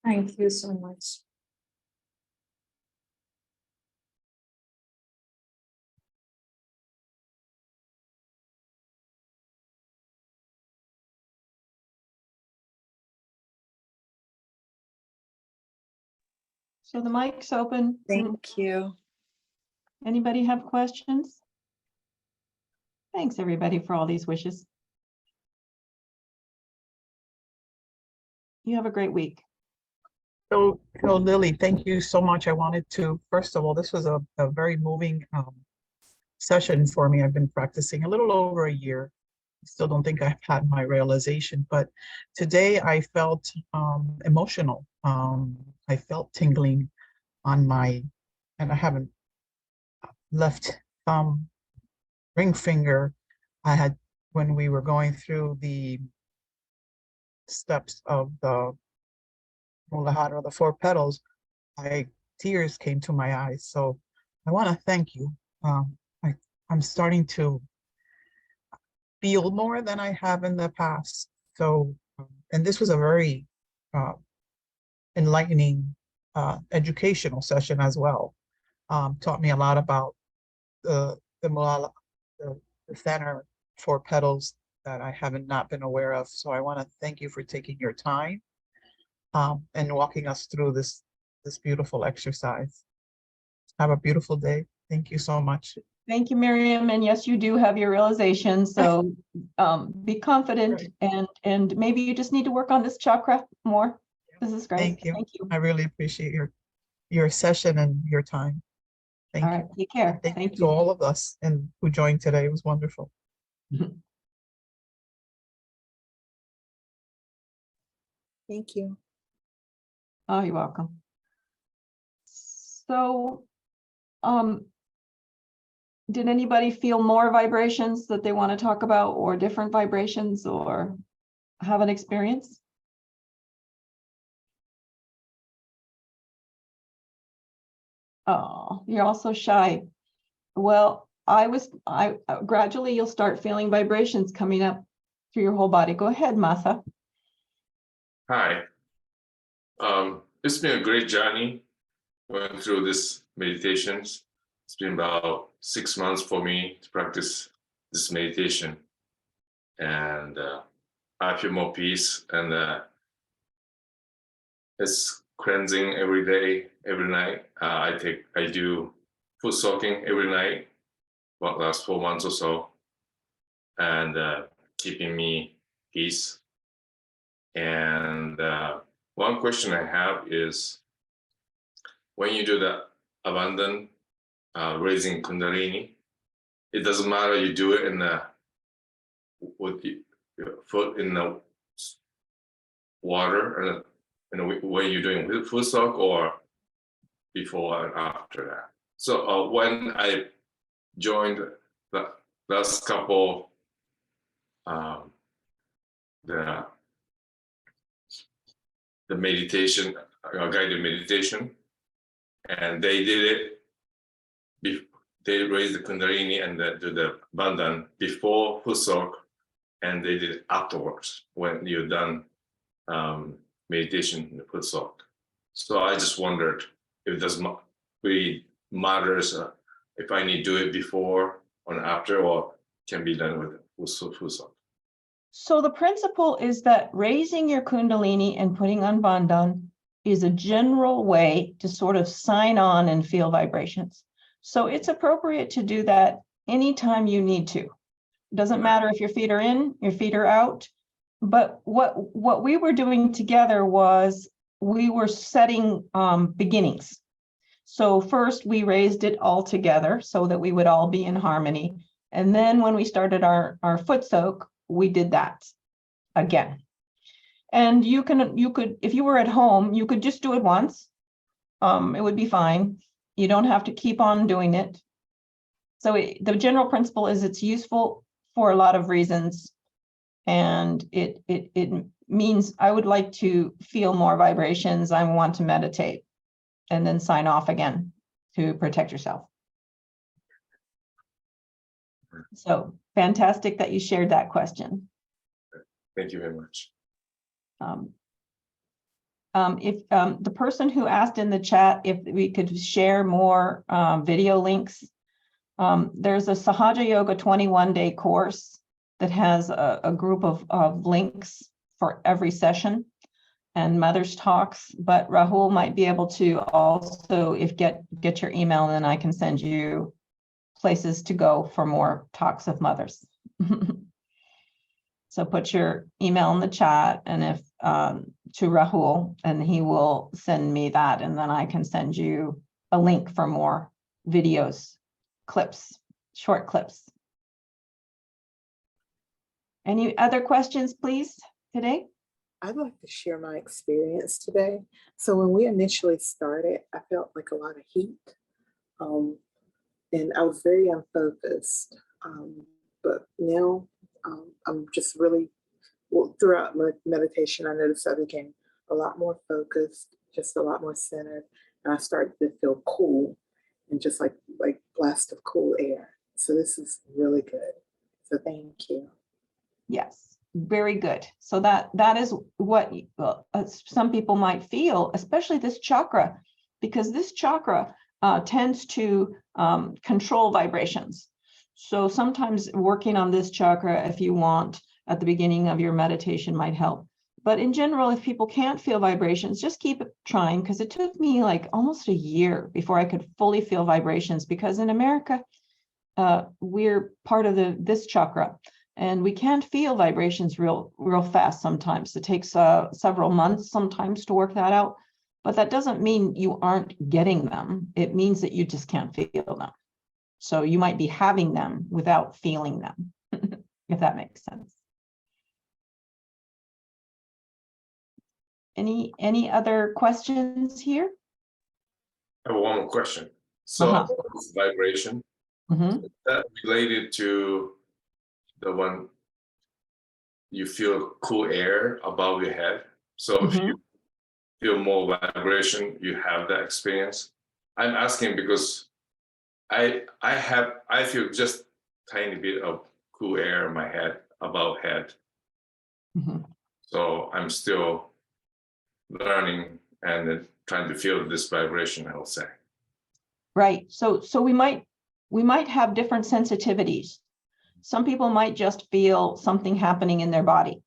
E: Thank you so much.
A: So the mic's open.
E: Thank you.
A: Anybody have questions? Thanks, everybody, for all these wishes. You have a great week.
F: So Lily, thank you so much. I wanted to, first of all, this was a very moving session for me. I've been practicing a little over a year. Still don't think I've had my realization, but today I felt emotional. I felt tingling on my, and I haven't left thumb, ring finger. I had, when we were going through the steps of the Mooladhara, the 4 petals, tears came to my eyes. So I want to thank you. I'm starting to feel more than I have in the past. So, and this was a very enlightening, educational session as well. Taught me a lot about the Mooladhara, the center 4 petals that I haven't not been aware of. So I want to thank you for taking your time and walking us through this beautiful exercise. Have a beautiful day. Thank you so much.
A: Thank you, Miriam. And yes, you do have your realization. So be confident, and maybe you just need to work on this chakra more. This is great.
F: Thank you.
A: Thank you.
F: I really appreciate your session and your time. Thank
A: All
F: you.
A: right. Take care.
F: Thank you
A: Thank
F: to
A: you.
F: all of us and who joined today. It was wonderful.
E: Thank you.
A: Oh, you're welcome. So, did anybody feel more vibrations that they want to talk about, or different vibrations, or have an experience? Oh, you're all so shy. Well, I gradually you'll start feeling vibrations coming up through your whole body. Go ahead, Masa.
G: Hi. It's been a great journey going through this meditations. It's been about 6 months for me to practice this meditation, and I feel more peace, and it's cleansing every day, every night. I do foot soaking every night for the last 4 months or so, and keeping me peace. And one question I have is, when you do the abandon raising Kundalini, it doesn't matter you do it in the with your foot in the water, and when you're doing Footsoak, or before and after that. So when I joined the last couple, the meditation, guided meditation, and they did it. They raised the Kundalini and do the Bandhan before Footsoak, and they did it afterwards when you're done meditation in the Footsoak. So I just wondered if it does really matters if I need to do it before or after, or can be done with Footsoak.
A: So the principle is that raising your Kundalini and putting on Bandhan is a general way to sort of sign on and feel vibrations. So it's appropriate to do that anytime you need to. It doesn't matter if your feet are in, your feet are out. But what we were doing together was we were setting beginnings. So first we raised it all together so that we would all be in harmony. And then when we started our Footsoak, we did that again. And you could, if you were at home, you could just do it once. It would be fine. You don't have to keep on doing it. So the general principle is it's useful for a lot of reasons. And it means I would like to feel more vibrations. I want to meditate and then sign off again to protect yourself. So fantastic that you shared that question.
G: Thank you very much.
A: If the person who asked in the chat if we could share more video links, there's a Sahaja Yoga 21-day course that has a group of links for every session and Mother's Talks, but Rahul might be able to also, get your email, and then I can send you places to go for more talks of mothers. So put your email in the chat, and if to Rahul, and he will send me that, and then I can send you a link for more videos, clips, short clips. Any other questions, please, today?
E: I'd like to share my experience today. So when we initially started, I felt like a lot of heat, and I was very unfocused. But now I'm just really, well, throughout my meditation, I noticed I became a lot more focused, just a lot more centered, and I started to feel cool and just like blast of cool air. So this is really good. So thank you.
A: Yes, very good. So that is what some people might feel, especially this chakra, because this chakra tends to control vibrations. So sometimes working on this chakra, if you want, at the beginning of your meditation might help. But in general, if people can't feel vibrations, just keep trying, because it took me like almost a year before I could fully feel vibrations, because in America, we're part of this chakra. And we can't feel vibrations real fast sometimes. It takes several months sometimes to work that out. But that doesn't mean you aren't getting them. It means that you just can't feel them. So you might be having them without feeling them, if that makes sense. Any other questions here?
G: I have one more question. So vibration,
A: Mm-hmm.
G: is that related to the one you feel cool air above your head? So if you feel more vibration, you have that experience. I'm asking because I feel just tiny bit of cool air in my head, above head.
A: Mm-hmm.
G: So I'm still learning and then trying to feel this vibration, I will say.
A: Right. So we might have different sensitivities. Some people might just feel something happening in their body.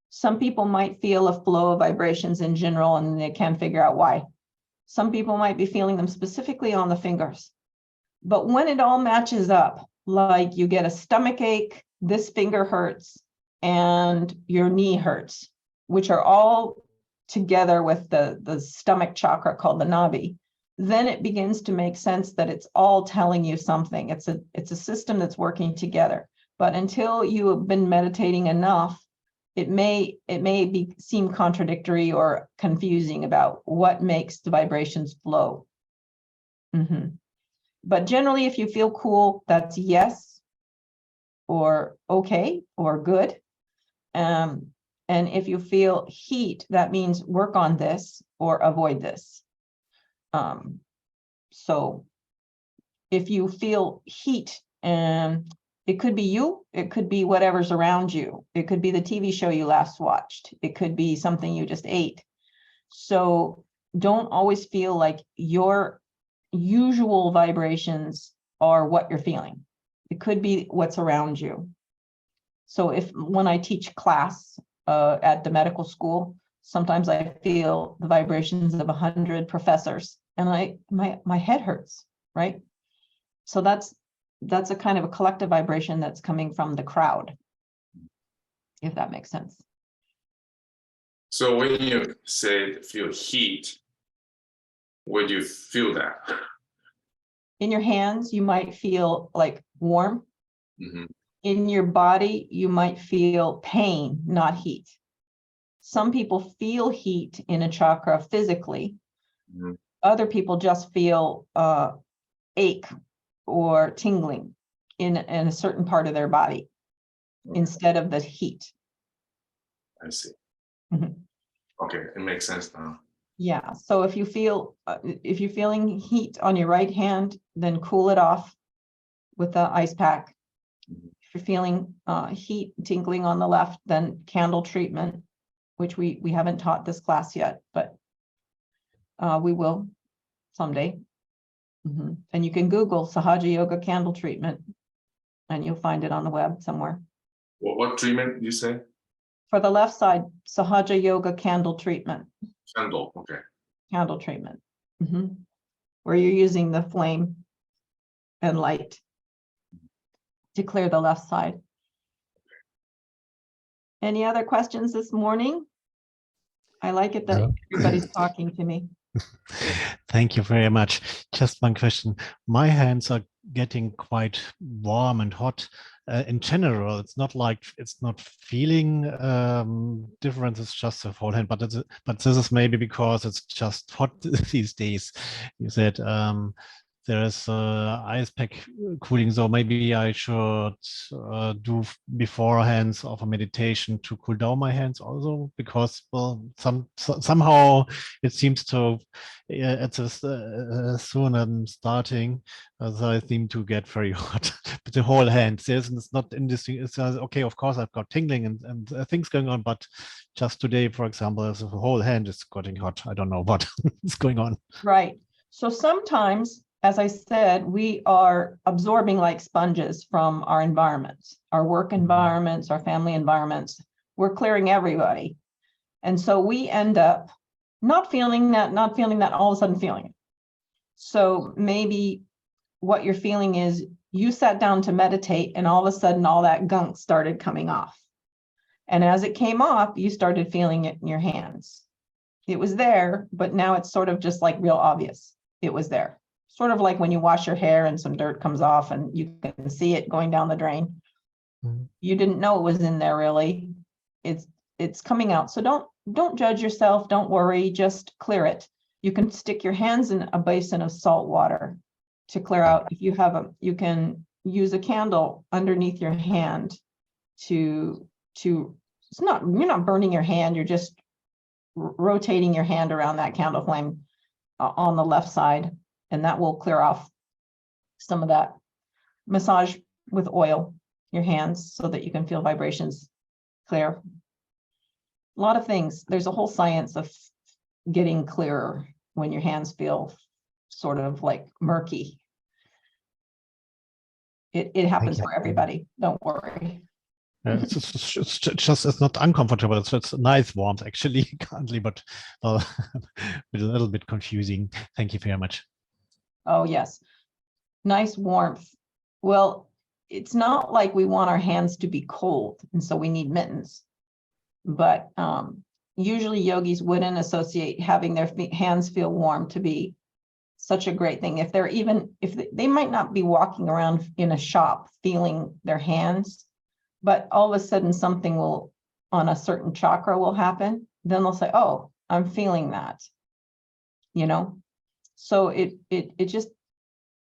A: Some people might feel a flow of vibrations in general, and they can't figure out why. Some people might be feeling them specifically on the fingers. But when it all matches up, like you get a stomach ache, this finger hurts, and your knee hurts, which are all together with the stomach chakra called the nabi, then it begins to make sense that it's all telling you something. It's a system that's working together. But until you have been meditating enough, it may seem contradictory or confusing about what makes the vibrations flow. But generally, if you feel cool, that's yes, or okay, or good. And if you feel heat, that means work on this or avoid this. So if you feel heat, it could be you, it could be whatever's around you. It could be the TV show you last watched. It could be something you just ate. So don't always feel like your usual vibrations are what you're feeling. It could be what's around you. So when I teach class at the medical school, sometimes I feel the vibrations of 100 professors, and my head hurts, right? So that's a kind of a collective vibration that's coming from the crowd, if that makes sense.
G: So when you say feel heat, where do you feel that?
A: In your hands, you might feel like warm.
G: Mm-hmm.
A: In your body, you might feel pain, not heat. Some people feel heat in a chakra physically.
G: Mm-hmm.
A: Other people just feel ache or tingling in a certain part of their body instead of the heat.
G: I see.
A: Mhm.
G: Okay, it makes sense now.
A: Yeah, so if you're feeling heat on your right hand, then cool it off with the ice pack. If you're feeling heat tingling on the left, then candle treatment, which we haven't taught this class yet, but we will someday. And you can Google Sahaja Yoga candle treatment, and you'll find it on the web somewhere.
G: What treatment you say?
A: For the left side, Sahaja Yoga candle treatment.
G: Candle, okay.
A: Candle treatment, where you're using the flame and light to clear the left side. Any other questions this morning? I like it that everybody's talking to me.
H: Thank you very much. Just one question. My hands are getting quite warm and hot in general. It's not like it's not feeling different. It's just a whole hand, but this is maybe because it's just hot these days. You said there is ice pack cooling, so maybe I should do beforehand of a meditation to cool down my hands also, because well, somehow it seems to soon I'm starting, so I seem to get very hot. But the whole hand, it's not interesting. It's okay. Of course, I've got tingling and things going on, but just today, for example, the whole hand is getting hot. I don't know what is going on.
A: Right. So sometimes, as I said, we are absorbing like sponges from our environments, our work environments, our family environments. We're clearing everybody. And so we end up not feeling that, all of a sudden feeling it. So maybe what you're feeling is you sat down to meditate and all of a sudden all that gunk started coming off. And as it came off, you started feeling it in your hands. It was there, but now it's sort of just like real obvious. It was there. Sort of like when you wash your hair and some dirt comes off and you can see it going down the drain. You didn't know it was in there really. It's coming out. So don't judge yourself. Don't worry. Just clear it. You can stick your hands in a basin of salt water to clear out. If you have you can use a candle underneath your hand to you're not burning your hand. You're just rotating your hand around that candle flame on the left side, and that will clear off some of that. Massage with oil your hands so that you can feel vibrations clear. A lot of things. There's a whole science of getting clearer when your hands feel sort of like murky. It happens for everybody. Don't worry.
H: It's not uncomfortable. It's nice warmth actually currently, but a little bit confusing. Thank you very much.
A: Oh yes, nice warmth. Well, it's not like we want our hands to be cold, and so we need mittens. But usually yogis wouldn't associate having their hands feel warm to be such a great thing. If they might not be walking around in a shop feeling their hands, but all of a sudden something will on a certain chakra will happen. Then they'll say, oh, I'm feeling that, So it just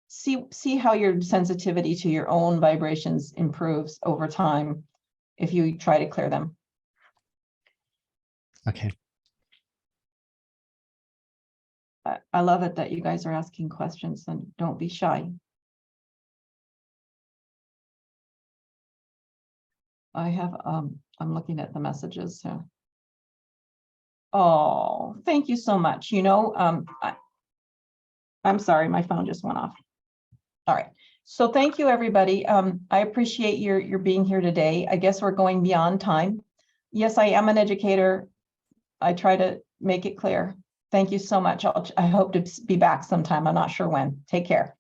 A: see how your sensitivity to your own vibrations improves over time if you try to clear them.
H: Okay.
A: I love it that you guys are asking questions, and don't be shy. I have, I'm looking at the messages. So. Oh, thank you so much. You know, I'm sorry, my phone just went off. All right. So thank you, everybody. I appreciate your being here today. I guess we're going beyond time. Yes, I am an educator. I try to make it clear. Thank you so much. I hope to be back sometime. I'm not sure when. Take care.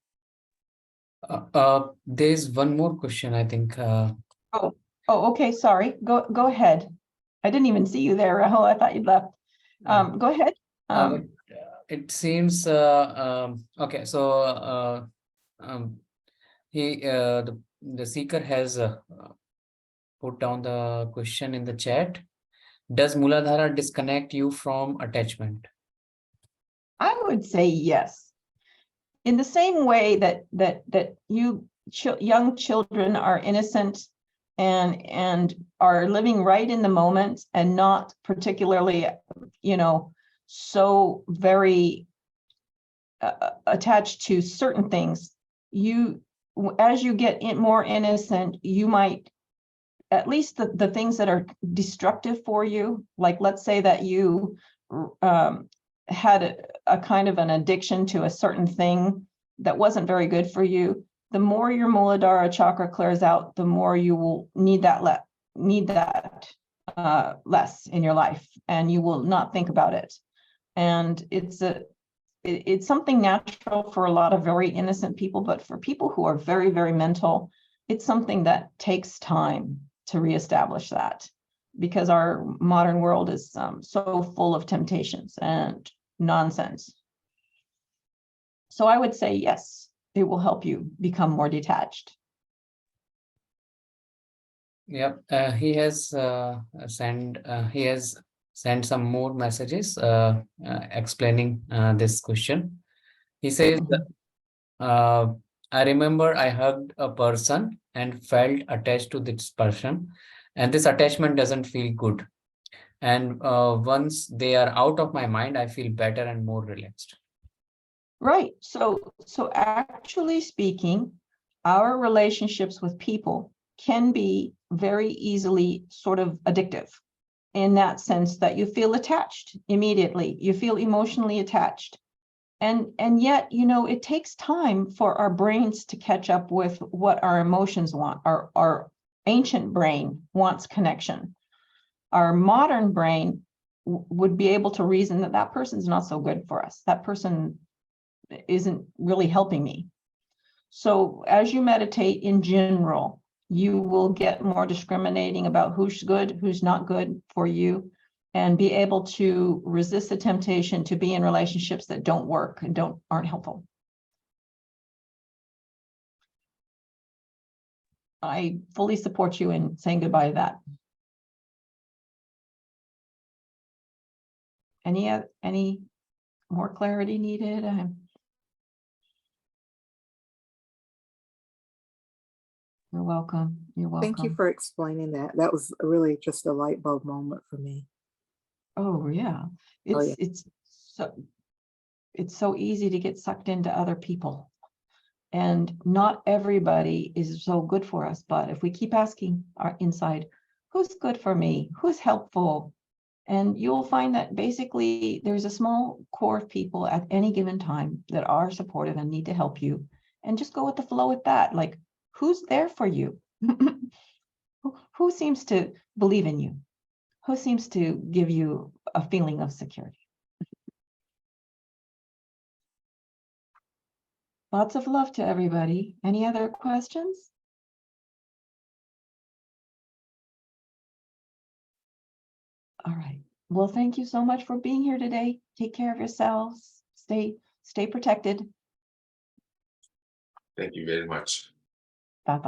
B: There's one more question, I think.
A: Oh, okay. Sorry. Go ahead. I didn't even see you there, Rahul. I thought you'd left. Go ahead.
B: It seems okay. So the seeker has put down the question in the chat. Does Mooladhara disconnect you from attachment?
A: I would say yes. In the same way that you young children are innocent and are living right in the moment and not particularly, you know, so very attached to certain things. As you get more innocent, you might, at least the things that are destructive for you, like let's say that you had a kind of an addiction to a certain thing that wasn't very good for you, the more your Mooladhara chakra clears out, the more you will need that less in your life, and you will not think about it. And it's something natural for a lot of very innocent people, but for people who are very, very mental, it's something that takes time to reestablish that, because our modern world is so full of temptations and nonsense. So I would say yes, it will help you become more detached.
B: Yep, he has sent some more messages explaining this question. He says, I remember I hugged a person and felt attached to this person, and this attachment doesn't feel good. And once they are out of my mind, I feel better and more relaxed.
A: Right. So actually speaking, our relationships with people can be very easily sort of addictive, in that sense that you feel attached immediately. You feel emotionally attached. And yet, you know, it takes time for our brains to catch up with what our emotions want. Our ancient brain wants connection. Our modern brain would be able to reason that that person's not so good for us. That person isn't really helping me. So as you meditate in general, you will get more discriminating about who's good, who's not good for you, and be able to resist the temptation to be in relationships that don't work and aren't helpful. I fully support you in saying goodbye to that. Any more clarity needed? You're welcome. You're welcome.
E: Thank you for explaining that. That was really just a light bulb moment for me.
A: Oh yeah. It's so easy to get sucked into other people. And not everybody is so good for us, but if we keep asking our inside, who's good for me? Who's helpful? And you'll find that basically there's a small core of people at any given time that are supportive and need to help you. And just go with the flow with that. Like, who's there for you? Who seems to believe in you? Who seems to give you a feeling of security? Lots of love to everybody. Any other questions? All right. Well, thank you so much for being here today. Take care of yourselves. Stay protected.
G: Thank you very much.
A: Bye-bye.